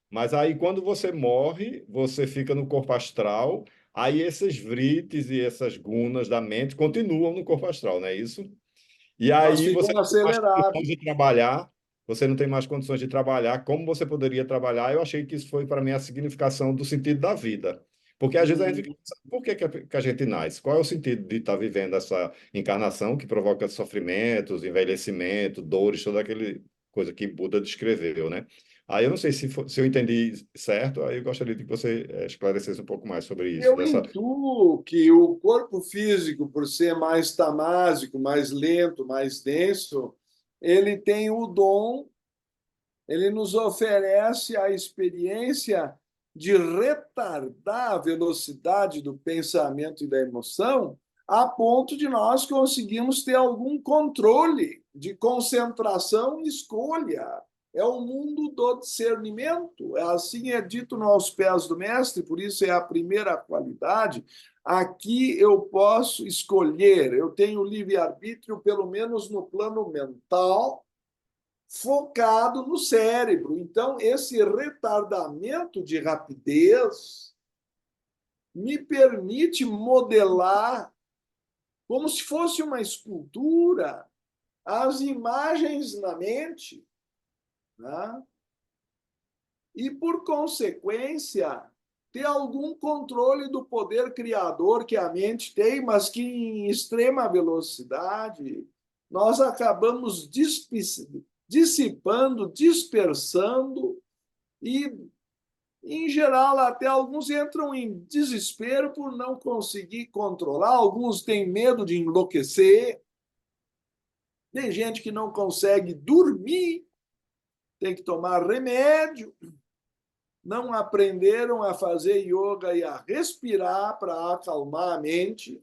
Mas aí, quando você morre, você fica no corpo astral, aí esses vrites e essas gunas da mente continuam no corpo astral, não é isso? E Nós aí você ficamos não tem mais condições acelerados. de trabalhar, você não tem mais condições de trabalhar como você poderia trabalhar. Eu achei que isso foi, para mim, a significação do sentido da vida. Porque às vezes a gente fica pensando, por que a gente nasce? Qual é o sentido de estar vivendo essa encarnação que provoca sofrimentos, envelhecimento, dores, toda aquela coisa que Buda descreveu, né? Aí eu não sei se eu entendi certo, aí eu gostaria de que você esclarecesse um pouco mais sobre isso, Eu dessa. intuo que o corpo físico, por ser mais tamásico, mais lento, mais denso, ele tem o dom, ele nos oferece a experiência de retardar a velocidade do pensamento e da emoção, a ponto de nós conseguirmos ter algum controle de concentração e escolha. É o mundo do discernimento. Assim é dito aos pés do mestre, por isso é a primeira qualidade. Aqui eu posso escolher, eu tenho livre-arbítrio, pelo menos no plano mental, focado no cérebro. Então, esse retardamento de rapidez me permite modelar, como se fosse uma escultura, as imagens na mente, né? E, por consequência, ter algum controle do poder criador que a mente tem, mas que em extrema velocidade nós acabamos dissipando, dispersando e, em geral, até alguns entram em desespero por não conseguir controlar, alguns têm medo de enlouquecer, tem gente que não consegue dormir, tem que tomar remédio, não aprenderam a fazer yoga e a respirar para acalmar a mente.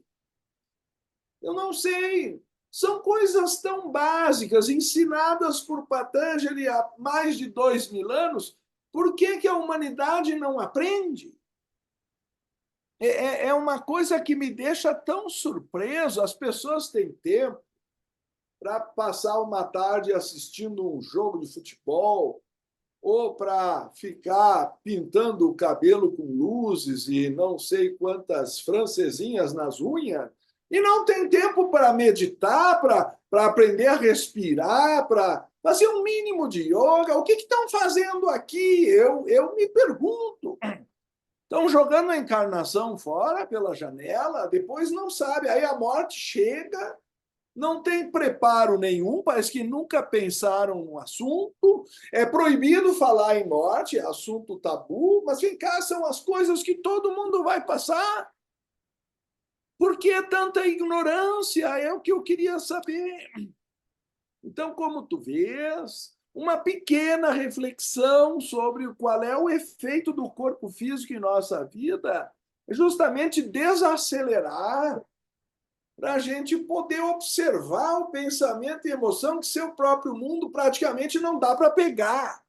Eu não sei. São coisas tão básicas, ensinadas por Patanjali há mais de 2000 anos, Por que que a humanidade não aprende? É uma coisa que me deixa tão surpreso. As pessoas têm tempo para passar uma tarde assistindo um jogo de futebol ou para ficar pintando o cabelo com luzes e não sei quantas francesinhas nas unhas, e não tem tempo para meditar, para aprender a respirar, para fazer um mínimo de yoga. O que estão fazendo aqui? Eu me pergunto. Estão jogando a encarnação fora pela janela, depois não sabe. Aí a morte chega, não tem preparo nenhum, parece que nunca pensaram no assunto. É proibido falar em morte, é assunto tabu, mas vem cá, são as coisas que todo mundo vai passar. Por que tanta ignorância? É o que eu queria saber. Então, como tu vês, uma pequena reflexão sobre qual é o efeito do corpo físico em nossa vida é justamente desacelerar para a gente poder observar o pensamento e emoção que seu próprio mundo praticamente não dá para pegar.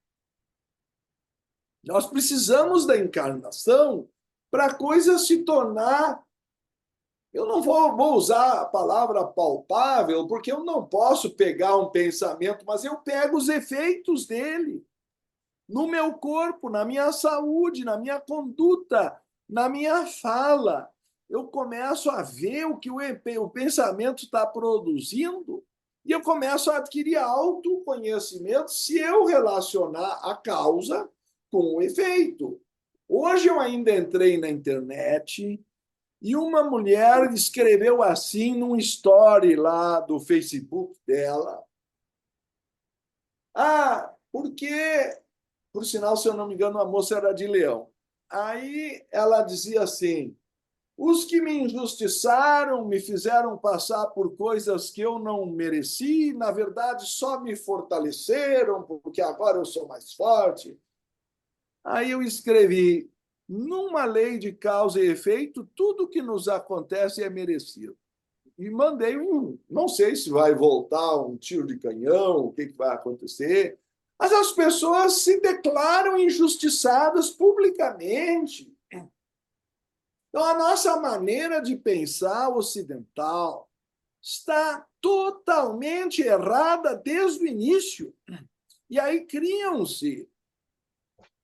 Nós precisamos da encarnação para a coisa se tornar... Eu não vou usar a palavra palpável, porque eu não posso pegar um pensamento, mas eu pego os efeitos dele no meu corpo, na minha saúde, na minha conduta, na minha fala. Eu começo a ver o que o pensamento está produzindo e eu começo a adquirir autoconhecimento se eu relacionar a causa com o efeito. Hoje eu ainda entrei na internet e uma mulher escreveu assim num story lá do Facebook dela. Porque, por sinal, se eu não me engano, a moça era de Leão. Aí ela dizia assim: os que me injustiçaram, me fizeram passar por coisas que eu não mereci, na verdade só me fortaleceram, porque agora eu sou mais forte. Aí eu escrevi: numa lei de causa e efeito, tudo que nos acontece é merecido. E mandei não sei se vai voltar um tiro de canhão, o que vai acontecer, mas as pessoas se declaram injustiçadas publicamente. Então, a nossa maneira de pensar ocidental está totalmente errada desde o início. E aí criam-se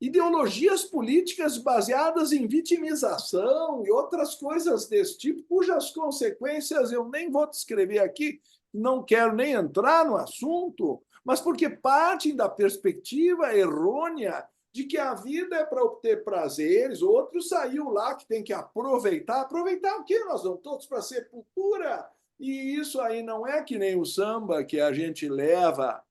ideologias políticas baseadas em vitimização e outras coisas desse tipo, cujas consequências eu nem vou descrever aqui, não quero nem entrar no assunto, mas porque partem da perspectiva errônea de que a vida é para obter prazeres. Outro saiu lá que tem que aproveitar. Aproveitar o quê? Nós vamos todos para a sepultura. E isso aí não é que nem o samba, que a gente leva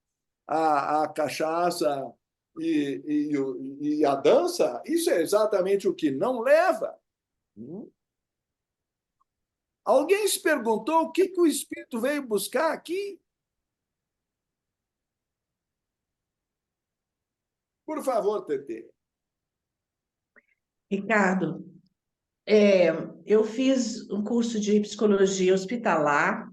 a cachaça e a dança. Isso é exatamente o que não leva. Alguém se perguntou o que o espírito veio buscar aqui? Por favor, Tetê. Ricardo, eu fiz um curso de psicologia hospitalar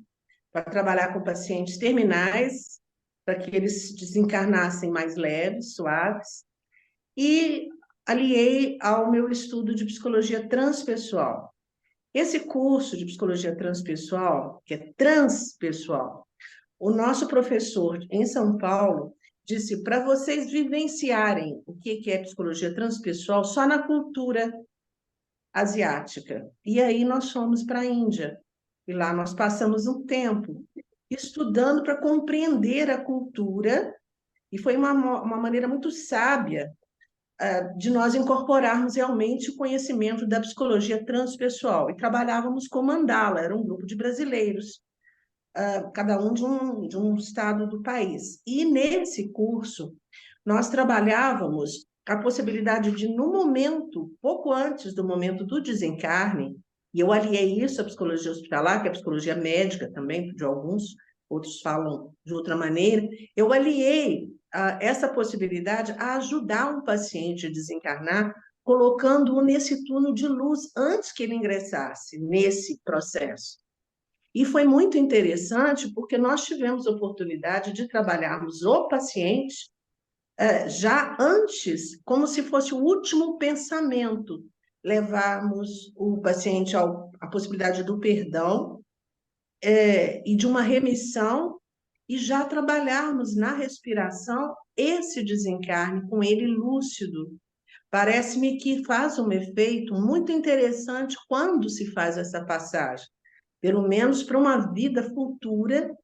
para trabalhar com pacientes terminais, para que eles desencarnassem mais leves, suaves, e aliei ao meu estudo de psicologia transpessoal. Esse curso de psicologia transpessoal, que é transpessoal, o nosso professor em São Paulo disse para vocês vivenciarem o que é psicologia transpessoal só na cultura asiática. E aí nós fomos para a Índia. E lá nós passamos um tempo estudando para compreender a cultura, e foi uma maneira muito sábia de nós incorporarmos realmente o conhecimento da psicologia transpessoal. E trabalhávamos com mandala, era um grupo de brasileiros, cada um de um estado do país. E nesse curso, nós trabalhávamos a possibilidade de, no momento, pouco antes do momento do desencarne, e eu aliei isso à psicologia hospitalar, que é a psicologia médica também, de alguns, outros falam de outra maneira, eu aliei essa possibilidade a ajudar um paciente a desencarnar, colocando-o nesse túnel de luz antes que ele ingressasse nesse processo. E foi muito interessante porque nós tivemos a oportunidade de trabalharmos o paciente já antes, como se fosse o último pensamento, levarmos o paciente à possibilidade do perdão, e de uma remissão, e já trabalharmos na respiração esse desencarne com ele lúcido. Parece-me que faz um efeito muito interessante quando se faz essa passagem, pelo menos para uma vida futura,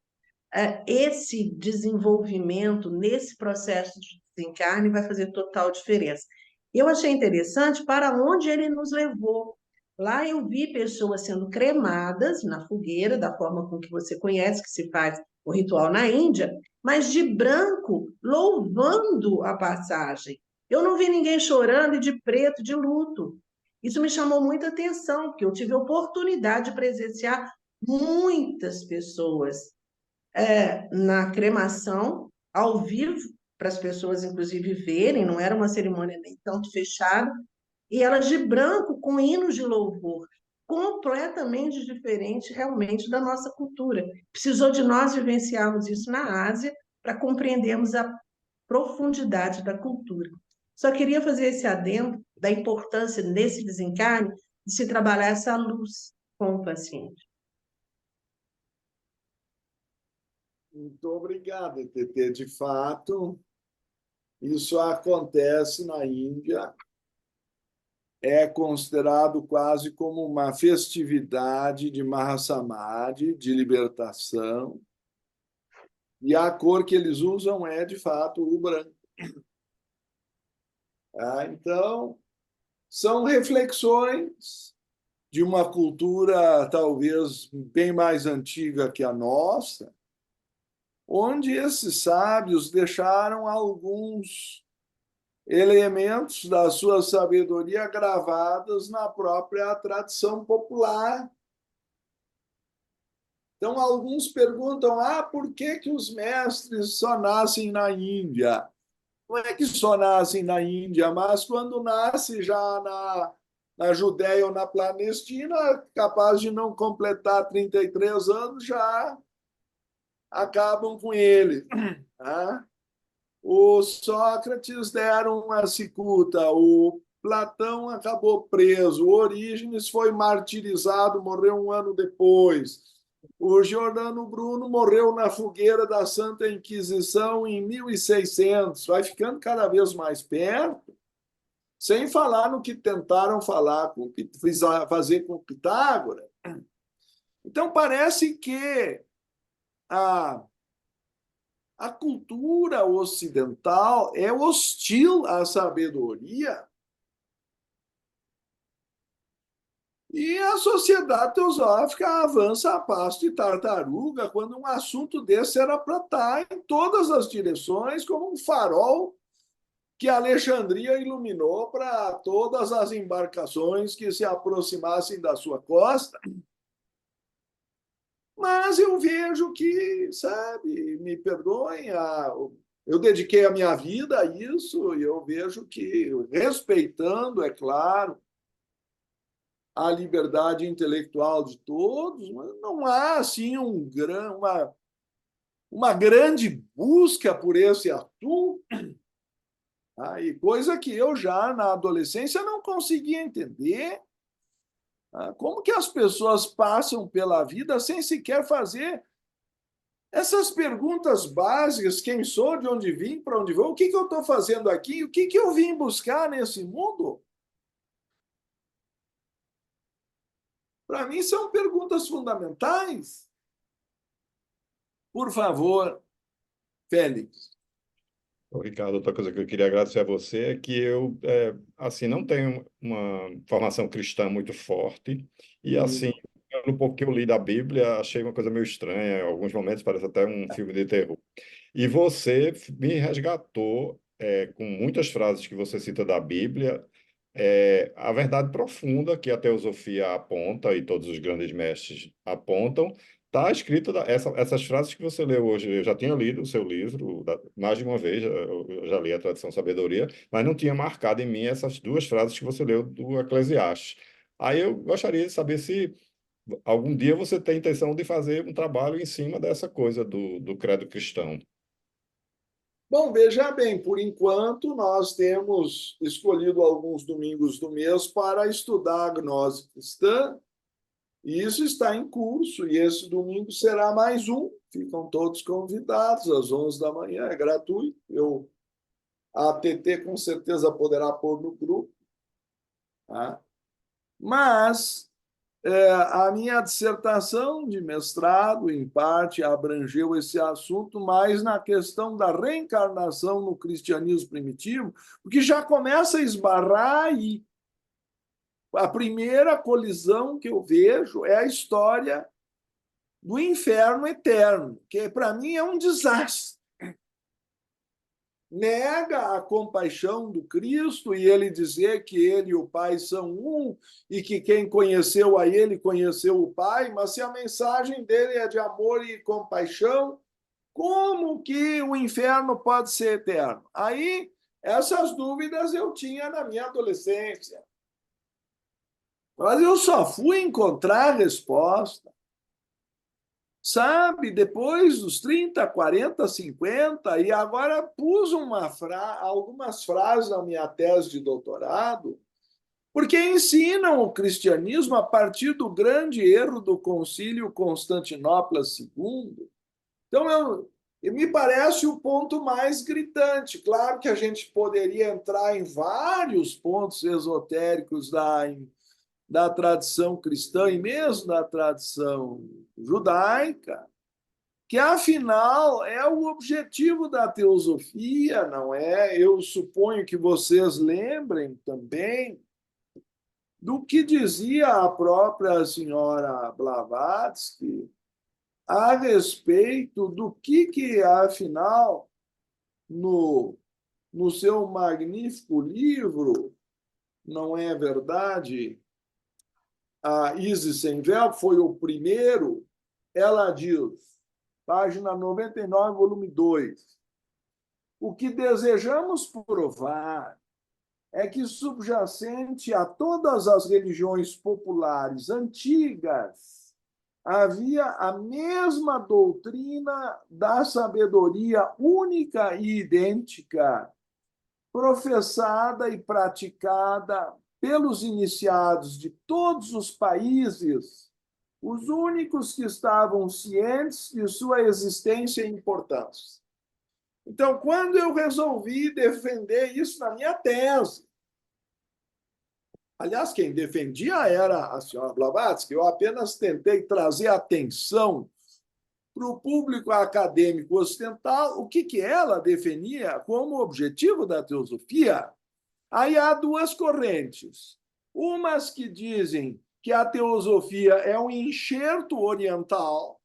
esse desenvolvimento nesse processo de desencarne vai fazer total diferença. Eu achei interessante para onde ele nos levou. Lá eu vi pessoas sendo cremadas na fogueira, da forma com que você conhece, que se faz o ritual na Índia, mas de branco, louvando a passagem. Eu não vi ninguém chorando e de preto, de luto. Isso me chamou muita atenção, porque eu tive a oportunidade de presenciar muitas pessoas na cremação, ao vivo, para as pessoas, inclusive, verem, não era uma cerimônia nem tanto fechada, e elas de branco, com hinos de louvor, completamente diferente, realmente, da nossa cultura. Precisou de nós vivenciarmos isso na Ásia para compreendermos a profundidade da cultura. Só queria fazer esse adendo da importância, nesse desencarne, de se trabalhar essa luz com o paciente. Muito obrigado, TT. De fato, isso acontece na Índia, é considerado quase como uma festividade de Mahasamadhi, de libertação, e a cor que eles usam é, de fato, o branco. Então, são reflexões de uma cultura talvez bem mais antiga que a nossa, onde esses sábios deixaram alguns elementos da sua sabedoria gravados na própria tradição popular. Então, alguns perguntam: por que os mestres só nascem na Índia? Não é que só nascem na Índia, mas quando nasce já na Judéia ou na Palestina, capaz de não completar 33 anos, já acabam com ele. Tá? O Sócrates deram uma cicuta, o Platão acabou preso, o Orígenes foi martirizado, morreu um ano depois. O Giordano Bruno morreu na fogueira da Santa Inquisição em 1600. Vai ficando cada vez mais perto, sem falar no que tentaram fazer com Pitágoras. Então, parece que a cultura ocidental é hostil à sabedoria e a sociedade teosófica avança a passo de tartaruga quando um assunto desse era para estar em todas as direções, como um farol que Alexandria iluminou para todas as embarcações que se aproximassem da sua costa. Mas eu vejo que, sabe, me perdoem, eu dediquei a minha vida a isso e eu vejo que, respeitando, é claro, a liberdade intelectual de todos, mas não há assim uma grande busca por esse atum, e coisa que eu já na adolescência não conseguia entender. Como que as pessoas passam pela vida sem sequer fazer essas perguntas básicas: quem sou, de onde vim, para onde vou, o que eu estou fazendo aqui, o que eu vim buscar nesse mundo? Para mim, são perguntas fundamentais. Por favor, Félix. Ricardo, outra coisa que eu queria agradecer a você é que eu, assim, não tenho uma formação cristã muito forte e, assim, pelo pouco que eu li da Bíblia, achei uma coisa meio estranha, em alguns momentos parece até um filme de terror. E você me resgatou, com muitas frases que você cita da Bíblia, a verdade profunda que a teosofia aponta e todos os grandes mestres apontam. Está escrito essas frases que você leu hoje. Eu já tinha lido o seu livro mais de uma vez, eu já li a Tradição Sabedoria, mas não tinha marcado em mim essas duas frases que você leu do Eclesiastes. Aí eu gostaria de saber se algum dia você tem intenção de fazer um trabalho em cima dessa coisa do credo cristão. Bom, veja bem, por enquanto nós temos escolhido alguns domingos do mês para estudar a gnose cristã, e isso está em curso, e esse domingo será mais um. Ficam todos convidados às 11 da manhã, é gratuito. A ATT com certeza poderá pôr no grupo. Tá? Mas a minha dissertação de mestrado, em parte, abrangeu esse assunto mais na questão da reencarnação no cristianismo primitivo, porque já começa a esbarrar aí. A primeira colisão que eu vejo é a história do inferno eterno, que para mim é um desastre. Nega a compaixão do Cristo e ele dizer que ele e o Pai são um e que quem conheceu a ele conheceu o Pai, mas se a mensagem dele é de amor e compaixão, como que o inferno pode ser eterno? Aí, essas dúvidas eu tinha na minha adolescência. Mas eu só fui encontrar resposta, sabe, depois dos 30, 40, 50, e agora pus algumas frases na minha tese de doutorado, porque ensinam o cristianismo a partir do grande erro do Concílio Constantinopla II. Então, me parece o ponto mais gritante. Claro que a gente poderia entrar em vários pontos esotéricos da tradição cristã e mesmo da tradição judaica, que afinal é o objetivo da teosofia, não é? Eu suponho que vocês lembrem também do que dizia a própria senhora Blavatsky a respeito do que afinal, no seu magnífico livro, não é verdade? A Isis Sem Véu foi o primeiro, ela diz, página 99, volume 2, o que desejamos provar é que subjacente a todas as religiões populares antigas havia a mesma doutrina da sabedoria única e idêntica, professada e praticada pelos iniciados de todos os países, os únicos que estavam cientes de sua existência e importância. Então, quando eu resolvi defender isso na minha tese, aliás, quem defendia era a senhora Blavatsky, eu apenas tentei trazer atenção para o público acadêmico ocidental o que ela definia como objetivo da teosofia. Aí há duas correntes. Umas que dizem que a teosofia é um enxerto oriental,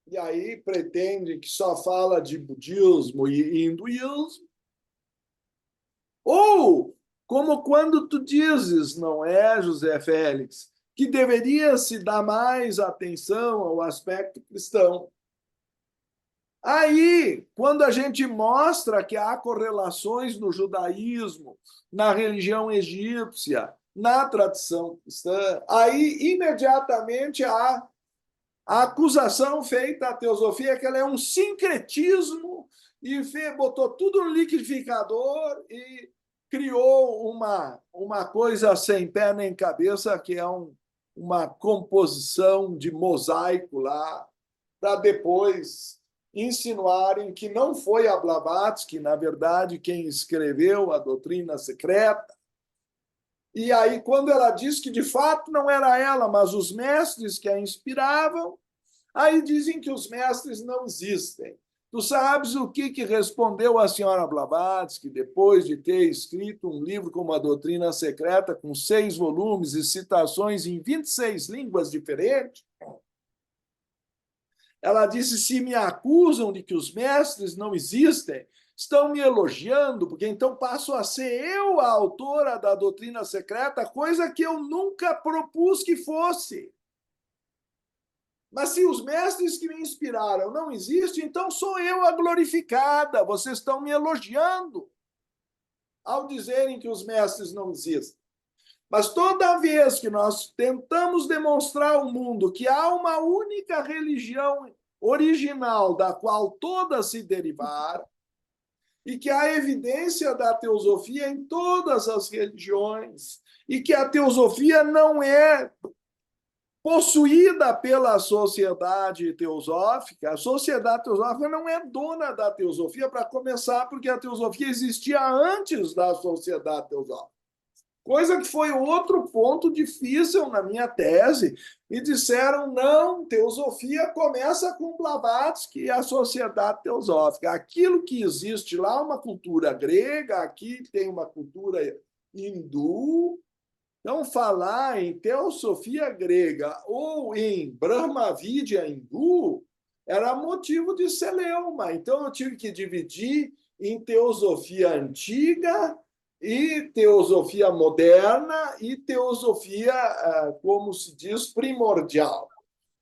e aí pretende que só fala de budismo e hinduísmo. Ou, como quando tu dizes, não é, José Félix, que deveria se dar mais atenção ao aspecto cristão. Aí, quando a gente mostra que há correlações no judaísmo, na religião egípcia, na tradição cristã, aí imediatamente há a acusação feita à teosofia que ela é um sincretismo e botou tudo no liquidificador e criou uma coisa sem pé nem cabeça, que é uma composição de mosaico lá, para depois insinuarem que não foi a Blavatsky, na verdade, quem escreveu a doutrina secreta. E aí, quando ela diz que de fato não era ela, mas os mestres que a inspiravam, aí dizem que os mestres não existem. Tu sabes o que respondeu a senhora Blavatsky depois de ter escrito um livro como a Doutrina Secreta, com 6 volumes e citações em 26 línguas diferentes? Ela disse: se me acusam de que os mestres não existem, estão me elogiando, porque então passo a ser eu a autora da doutrina secreta, coisa que eu nunca propus que fosse. Mas se os mestres que me inspiraram não existem, então sou eu a glorificada. Vocês estão me elogiando ao dizerem que os mestres não existem. Mas toda vez que nós tentamos demonstrar ao mundo que há uma única religião original da qual todas se derivaram, e que há evidência da teosofia em todas as religiões, e que a teosofia não é possuída pela sociedade teosófica. A sociedade teosófica não é dona da teosofia, para começar, porque a teosofia existia antes da sociedade teosófica. Coisa que foi outro ponto difícil na minha tese. Me disseram, não, teosofia começa com Blavatsky e a sociedade teosófica. Aquilo que existe lá é uma cultura grega, aqui tem uma cultura hindu. Então, falar em teosofia grega ou em Brahmavidya hindu era motivo de celeuma. Então, eu tive que dividir em teosofia antiga e teosofia moderna e teosofia, como se diz, primordial.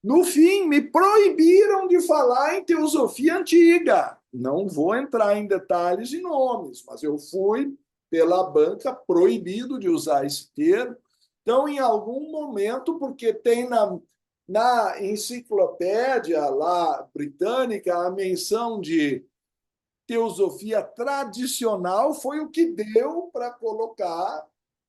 No fim, me proibiram de falar em teosofia antiga. Não vou entrar em detalhes e nomes, mas eu fui, pela banca, proibido de usar esse termo. Então, em algum momento, porque tem na enciclopédia lá britânica a menção de teosofia tradicional, foi o que deu para colocar,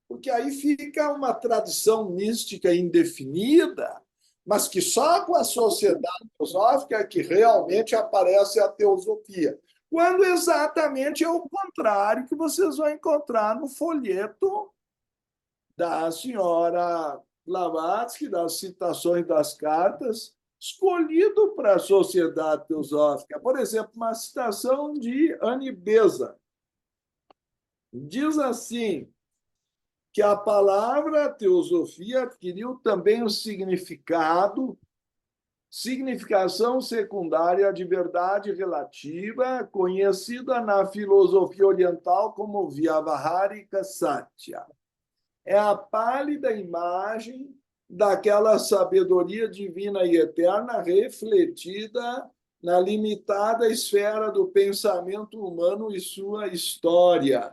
porque aí fica uma tradição mística indefinida, mas que só com a sociedade teosófica é que realmente aparece a teosofia. Quando exatamente é o contrário que vocês vão encontrar no folheto da senhora Blavatsky, das citações das cartas, escolhido para a sociedade teosófica. Por exemplo, uma citação de Annie Besant. Diz assim, que a palavra teosofia adquiriu também o significação secundária de verdade relativa, conhecida na filosofia oriental como Vyavaharika Satya. É a pálida imagem daquela sabedoria divina e eterna refletida na limitada esfera do pensamento humano e sua história,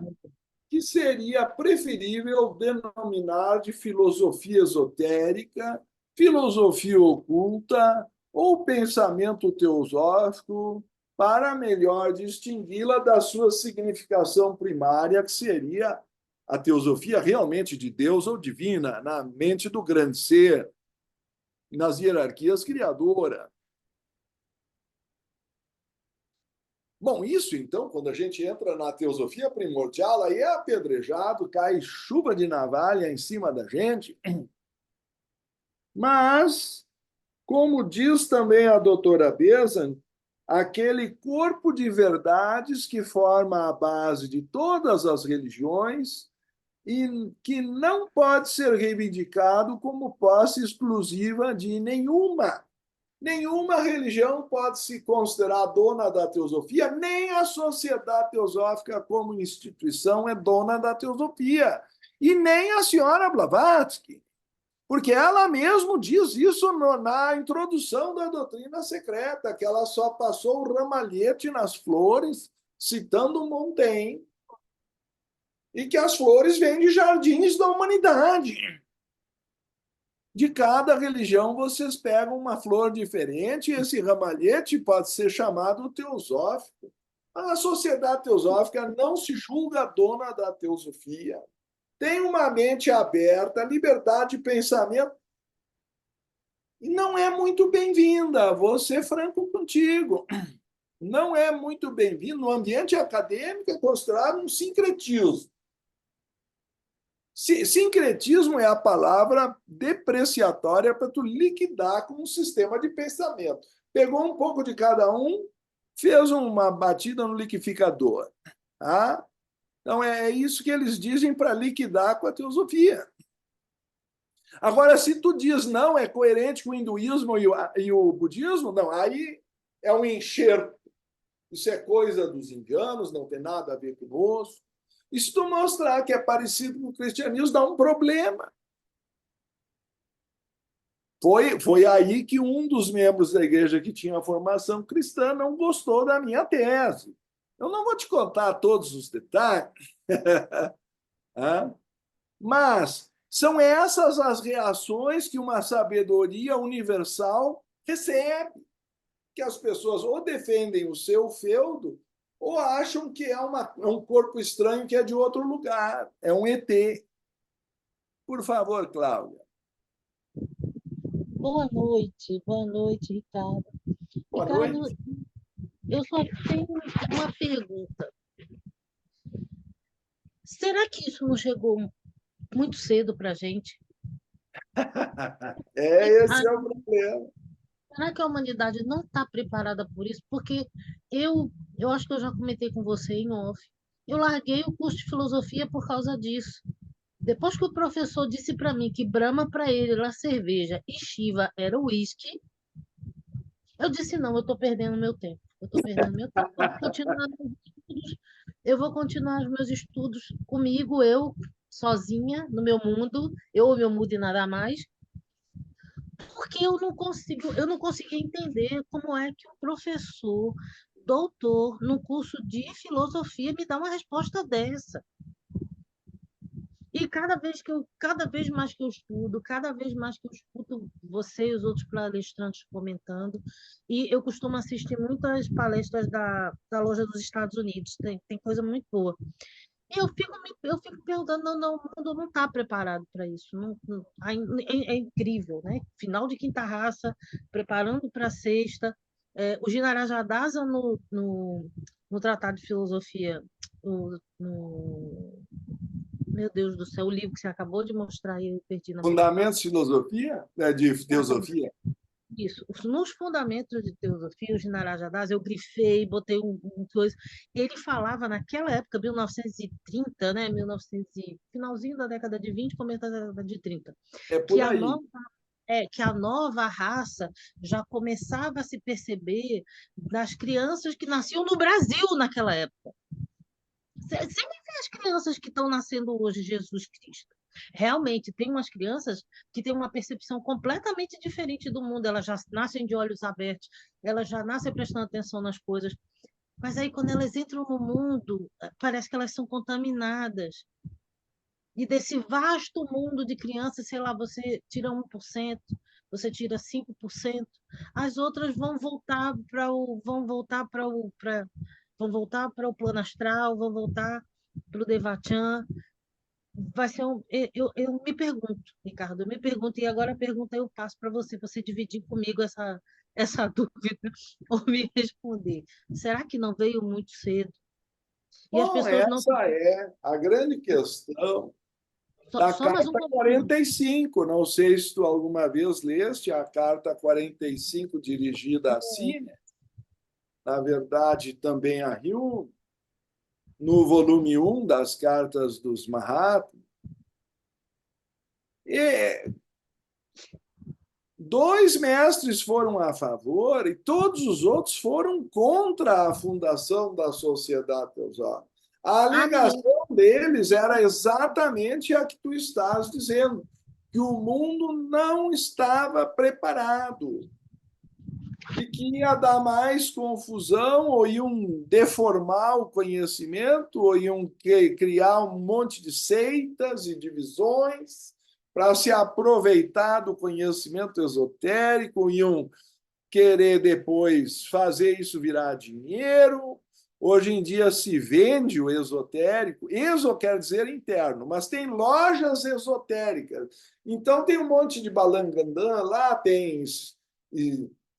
que seria preferível denominar de filosofia esotérica, filosofia oculta ou pensamento teosófico, para melhor distingui-la da sua significação primária, que seria a teosofia realmente de Deus ou divina, na mente do grande ser, nas hierarquias criadoras. Bom, isso então, quando a gente entra na teosofia primordial, aí é apedrejado, cai chuva de navalha em cima da gente. Mas, como diz também a doutora Besant, aquele corpo de verdades que forma a base de todas as religiões e que não pode ser reivindicado como posse exclusiva de nenhuma. Nenhuma religião pode se considerar dona da teosofia, nem a sociedade teosófica como instituição é dona da teosofia, e nem a senhora Blavatsky, porque ela mesma diz isso na introdução da doutrina secreta, que ela só passou o ramalhete nas flores, citando Montaigne, e que as flores vêm de jardins da humanidade. De cada religião, vocês pegam uma flor diferente, e esse ramalhete pode ser chamado teosófico. A sociedade teosófica não se julga dona da teosofia. Tem uma mente aberta, liberdade de pensamento, e não é muito bem-vinda, vou ser franco contigo. Não é muito bem-vindo. No ambiente acadêmico é considerado um sincretismo. Sincretismo é a palavra depreciatória para tu liquidar com um sistema de pensamento. Pegou um pouco de cada um, fez uma batida no liquidificador. Tá? Então, é isso que eles dizem para liquidar com a teosofia. Agora, se tu diz não, é coerente com o hinduísmo e o budismo, não, aí é um enxerto. Isso é coisa dos indianos, não tem nada a ver conosco. E se tu mostrar que é parecido com o cristianismo, dá um problema. Foi aí que um dos membros da igreja que tinha formação cristã não gostou da minha tese. Eu não vou te contar todos os detalhes, mas são essas as reações que uma sabedoria universal recebe, que as pessoas ou defendem o seu feudo ou acham que é um corpo estranho que é de outro lugar, é um ET. Por favor, Cláudia. Boa noite, Ricardo. Boa Ricardo, noite. eu só tenho uma pergunta. Será que isso não chegou muito cedo para a gente? Esse é o problema. Será que a humanidade não está preparada por isso? Porque eu acho que eu já comentei com você em off. Eu larguei o curso de filosofia por causa disso. Depois que o professor disse para mim que Brahma para ele era cerveja e Shiva era uísque, eu disse não, eu estou perdendo meu tempo. Eu estou perdendo meu tempo. Eu vou continuar os meus estudos comigo, eu sozinha no meu mundo, eu o meu mundo e nada mais. Porque eu não conseguia entender como é que um professor, doutor, no curso de filosofia, me dá uma resposta dessa. E cada vez mais que eu estudo, cada vez mais que eu escuto você e os outros palestrantes comentando, e eu costumo assistir muitas palestras da Loja dos Estados Unidos, tem coisa muito boa. E eu fico perguntando, não, o mundo não está preparado para isso. É incrível, né? Final de quinta raça, preparando para a sexta. O Ginarajadasa no Tratado de Filosofia, meu Deus do céu, o livro que você acabou de mostrar, eu perdi na memória. Fundamentos de filosofia? De teosofia? Isso. Nos fundamentos de teosofia, o Ginarajadasa, eu grifei, botei coisa. Ele falava naquela época, 1930, né? Finalzinho da década de 20, começo da década de 30, É por aí. que a nova raça já começava a se perceber das crianças que nasciam no Brasil naquela época. Você nem vê as crianças que estão nascendo hoje, Jesus Cristo. Realmente, tem umas crianças que têm uma percepção completamente diferente do mundo. Elas já nascem de olhos abertos, elas já nascem prestando atenção nas coisas. Mas aí, quando elas entram no mundo, parece que elas são contaminadas. E desse vasto mundo de crianças, sei lá, você tira 1%, você tira 5%, as outras vão voltar para o plano astral, vão voltar para o Devachan. Vai ser eu me pergunto, Ricardo, eu me pergunto, e agora a pergunta eu passo para você dividir comigo essa dúvida ou me responder. Será que não veio muito cedo? E as Bom, pessoas não. essa é a grande questão da Só mais Carta um pouquinho. 45. Não sei se tu alguma vez leste a Carta 45 dirigida a Sínia, na verdade, também a Hume, no volume 1 das Cartas dos Mahatmas. E 2 mestres foram a favor e todos os outros foram contra a fundação da Sociedade Teosófica. A alegação deles era exatamente a que tu estás dizendo, que o mundo não estava preparado e que ia dar mais confusão, ou iam deformar o conhecimento, ou iam criar um monte de seitas e divisões para se aproveitar do conhecimento esotérico, iam querer depois fazer isso virar dinheiro. Hoje em dia se vende o esotérico. Exo quer dizer interno, mas tem lojas esotéricas. Então tem um monte de balangandã lá, tem,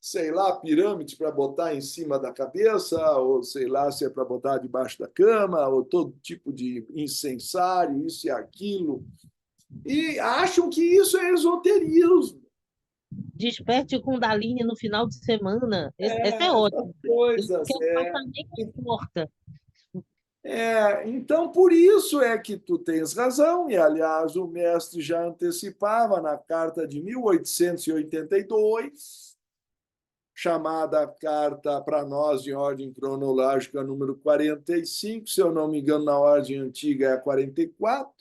sei lá, pirâmides para botar em cima da cabeça, ou sei lá se é para botar debaixo da cama, ou todo tipo de incensário, isso e aquilo. E acham que isso é esoterismo. Desperte o Kundalini no final de semana. Essa é ótima. Coisas, Nem importa. Então, por isso é que tu tens razão, e aliás, o mestre já antecipava na carta de 1882, chamada Carta para Nós em Ordem Cronológica número 45, se eu não me engano, na ordem antiga é a 44.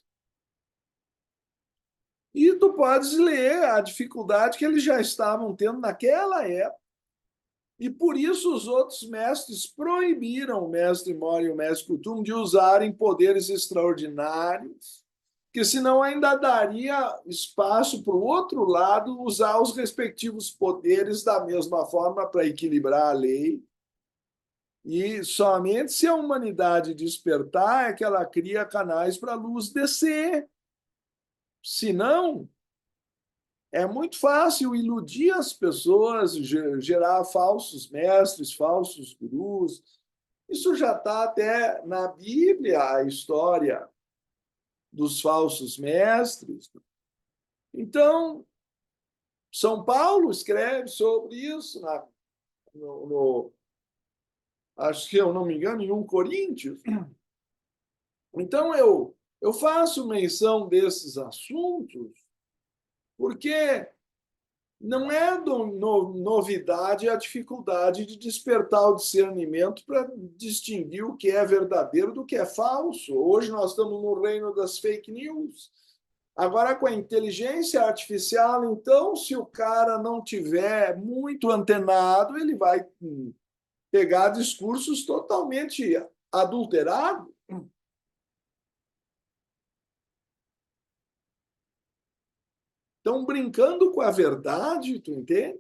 E tu podes ler a dificuldade que eles já estavam tendo naquela época. E por isso os outros mestres proibiram o mestre Mori e o mestre Kuthum de usarem poderes extraordinários, que senão ainda daria espaço para o outro lado usar os respectivos poderes da mesma forma para equilibrar a lei. E somente se a humanidade despertar é que ela cria canais para a luz descer. Se não, é muito fácil iludir as pessoas, gerar falsos mestres, falsos gurus. Isso já está até na Bíblia, a história dos falsos mestres. Então, São Paulo escreve sobre isso, acho que, eu não me engano, em 1 Coríntios. Então, eu faço menção desses assuntos porque não é novidade a dificuldade de despertar o discernimento para distinguir o que é verdadeiro do que é falso. Hoje nós estamos no reino das fake news. Agora, com a inteligência artificial, então, se o cara não tiver muito antenado, ele vai pegar discursos totalmente adulterados. Estão brincando com a verdade, tu entende?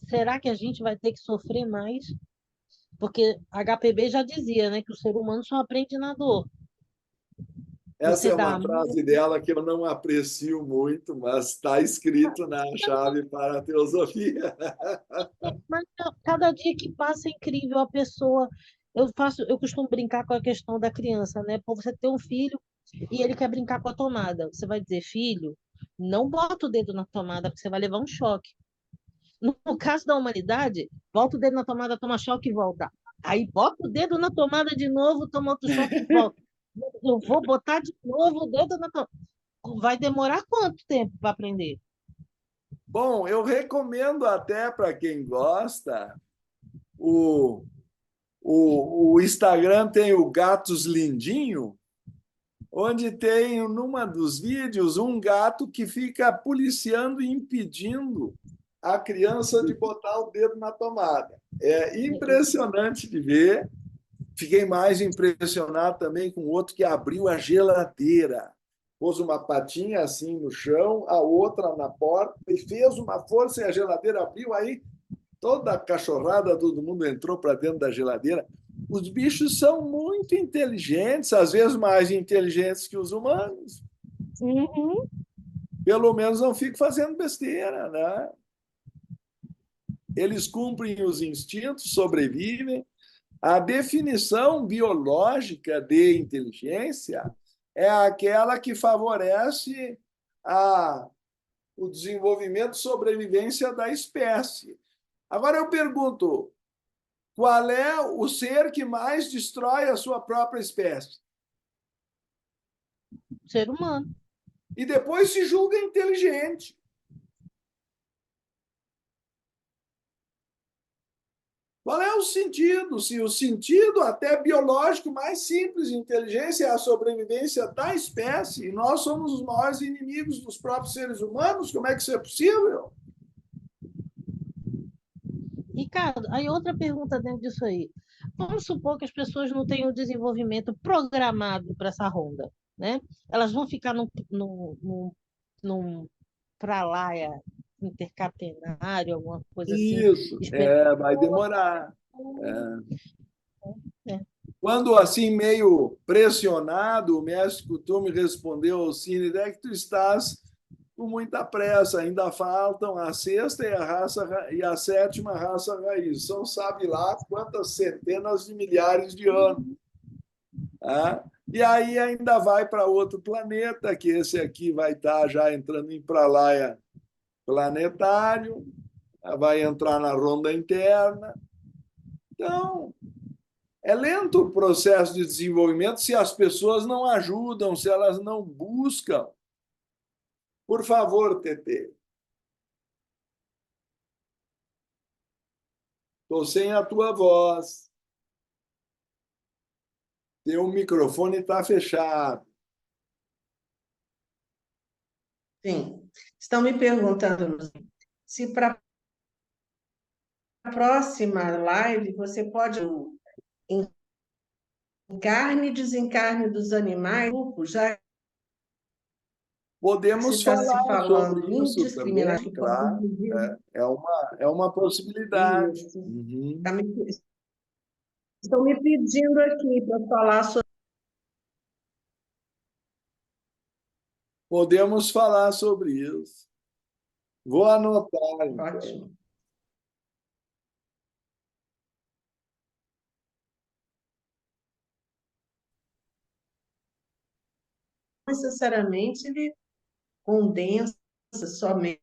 Será que a gente vai ter que sofrer mais? Porque HPB já dizia, né, que o ser humano só aprende na dor. Essa Você é dá uma amor, frase dela que eu não aprecio muito, mas está escrito na chave para a teosofia. mas cada dia que passa é incrível a pessoa. Eu costumo brincar com a questão da criança, né? Por você ter um filho e ele quer brincar com a tomada, você vai dizer, filho, não bota o dedo na tomada, porque você vai levar um choque. No caso da humanidade, bota o dedo na tomada, toma choque e volta. Aí bota o dedo na tomada de novo, toma outro choque e volta. Eu vou botar de novo o dedo na tomada. Vai demorar quanto tempo para aprender? Bom, eu recomendo até para quem gosta, o, o Instagram tem o Gatos Lindinho, onde tem, numa dos vídeos, um gato que fica policiando e impedindo a criança de botar o dedo na tomada. É impressionante de ver. Fiquei mais impressionado também com outro que abriu a geladeira. Pôs uma patinha assim no chão, a outra na porta, e fez uma força e a geladeira abriu. Aí toda a cachorrada, todo mundo entrou para dentro da geladeira. Os bichos são muito inteligentes, às vezes mais inteligentes que os humanos. Uhum. Pelo menos não ficam fazendo besteira, né? Eles cumprem os instintos, sobrevivem. A definição biológica de inteligência é aquela que favorece o desenvolvimento e sobrevivência da espécie. Agora eu pergunto, qual é o ser que mais destrói a sua própria espécie? Ser humano. E depois se julga inteligente. Qual é o sentido? Se o sentido até biológico mais simples de inteligência é a sobrevivência da espécie, e nós somos os maiores inimigos dos próprios seres humanos, como é que isso é possível? Ricardo, aí outra pergunta dentro disso aí. Vamos supor que as pessoas não tenham desenvolvimento programado para essa ronda, né? Elas vão ficar num pralaia intercatenário, alguma coisa assim, Isso, esperando. vai demorar. É. Quando assim, meio pressionado, o mestre Kuthumi respondeu ao Cine, é que tu estás com muita pressa, ainda faltam a sexta e a sétima raça raiz. São sabe lá quantas centenas de milhares de anos. Tá? E aí ainda vai para outro planeta, que esse aqui vai estar já entrando em pralaia planetário, vai entrar na ronda interna. Então, é lento o processo de desenvolvimento se as pessoas não ajudam, se elas não buscam. Por favor, Tetê. Estou sem a tua voz. Teu microfone está fechado. Sim. Estão me perguntando se para a próxima live você pode encarne e desencarne dos animais, já Podemos Se está se falar sobre falando isso também, indiscriminadamente, pode claro. inclusive É uma possibilidade. isso. Uhum. Tá estão me pedindo aqui para falar sobre. Podemos falar sobre isso. Vou anotar, então. Ótimo. Não necessariamente ele condensa somente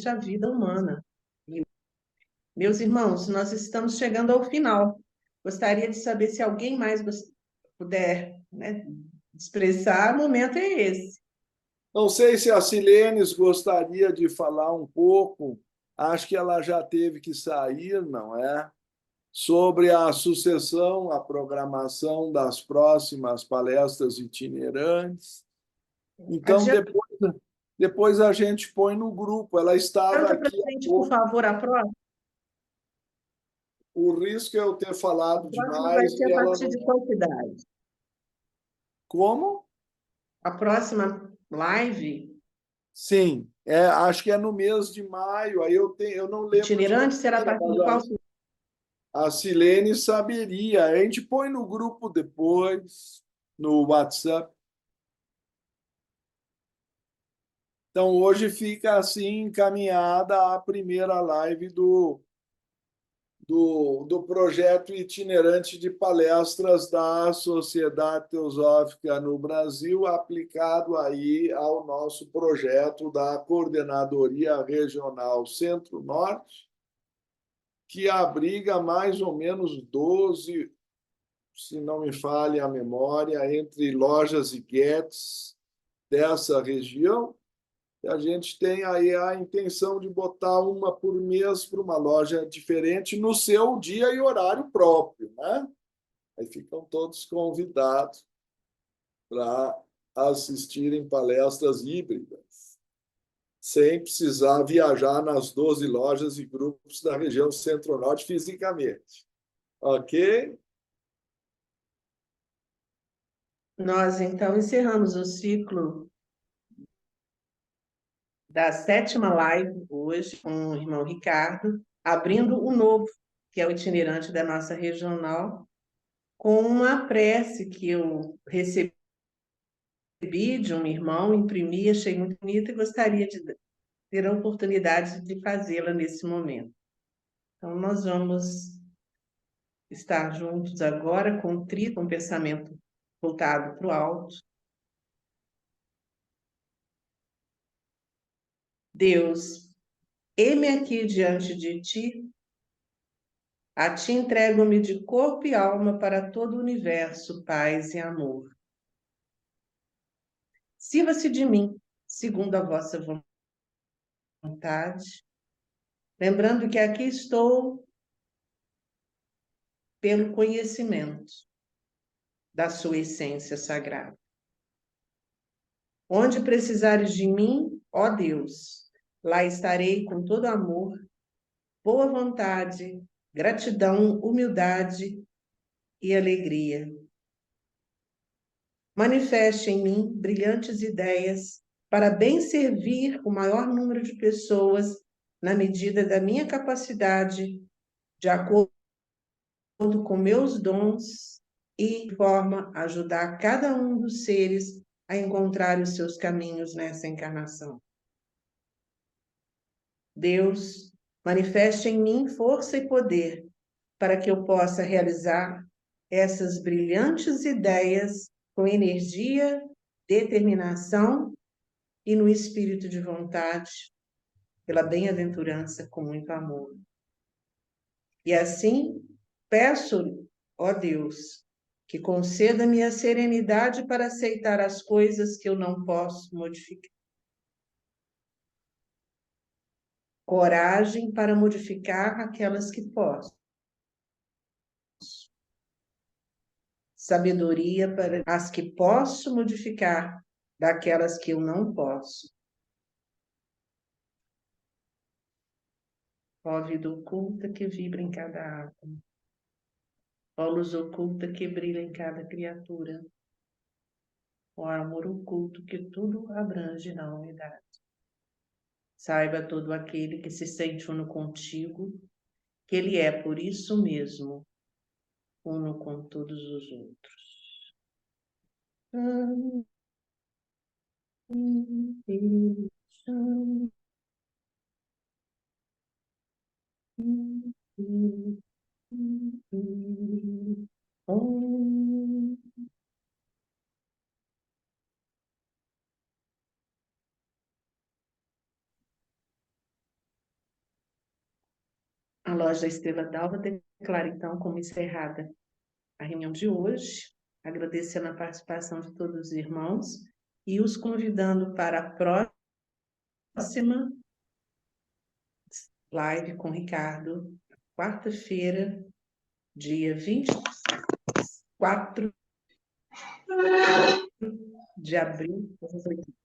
a vida humana. E, meus irmãos, nós estamos chegando ao final. Gostaria de saber se alguém mais puder, né, expressar, o momento é esse. Não sei se a Silenes gostaria de falar um pouco, acho que ela já teve que sair, não é? Sobre a sucessão, a programação das próximas palestras itinerantes. Então, depois a gente põe no grupo. Ela estava Adianta para aqui há frente, por pouco. favor, a próxima. O risco é eu ter falado A próxima vai demais ser e a ela partir não. de qual cidade? Como? A próxima live Sim, acho que é no mês de maio. Aí eu não lembro de itinerante será a cabeça, partir de qual mas cidade? a Silene saberia. A gente põe no grupo depois, no WhatsApp. Então, hoje fica assim encaminhada a primeira live do projeto itinerante de palestras da Sociedade Teosófica no Brasil, aplicado aí ao nosso projeto da Coordenadoria Regional Centro-Norte, que abriga mais ou menos 12, se não me falha a memória, entre lojas e guetes dessa região. A gente tem aí a intenção de botar uma por mês para uma loja diferente no seu dia e horário próprio, né? Aí ficam todos convidados para assistirem palestras híbridas, sem precisar viajar nas 12 lojas e grupos da região Centro-Norte fisicamente. Ok? Nós, então, encerramos o ciclo da 7ª live hoje com o irmão Ricardo, abrindo o novo, que é o itinerante da nossa regional, com uma prece que eu recebi de um irmão, imprimi, achei muito bonita e gostaria de ter a oportunidade de fazê-la nesse momento. Então, nós vamos estar juntos agora, contrito, um pensamento voltado para o alto. Deus, eis-me aqui diante de ti, a ti entrego-me de corpo e alma para todo o universo, paz e amor. Sirva-se de mim, segundo a vossa vontade, lembrando que aqui estou pelo conhecimento da sua essência sagrada. Onde precisares de mim, ó Deus, lá estarei com todo amor, boa vontade, gratidão, humildade e alegria. Manifeste em mim brilhantes ideias para bem servir o maior número de pessoas na medida da minha capacidade, de acordo com meus dons e de forma a ajudar cada um dos seres a encontrar os seus caminhos nessa encarnação. Deus, manifeste em mim força e poder para que eu possa realizar essas brilhantes ideias com energia, determinação e no espírito de vontade, pela bem-aventurança com muito amor. E assim, peço, ó Deus, que conceda-me a serenidade para aceitar as coisas que eu não posso modificar. Coragem para modificar aquelas que posso. Sabedoria para as que posso modificar, daquelas que eu não posso. Ó vida oculta que vibra em cada átomo. Ó luz oculta que brilha em cada criatura, ó amor oculto que tudo abrange na unidade. Saiba todo aquele que se sente uno contigo, que ele é por isso mesmo uno com todos os outros. A Loja da Estrela d'Alva declara então como encerrada a reunião de hoje, agradecendo a participação de todos os irmãos e os convidando para a próxima live com o Ricardo, quarta-feira, dia 24 de abril, às 8h.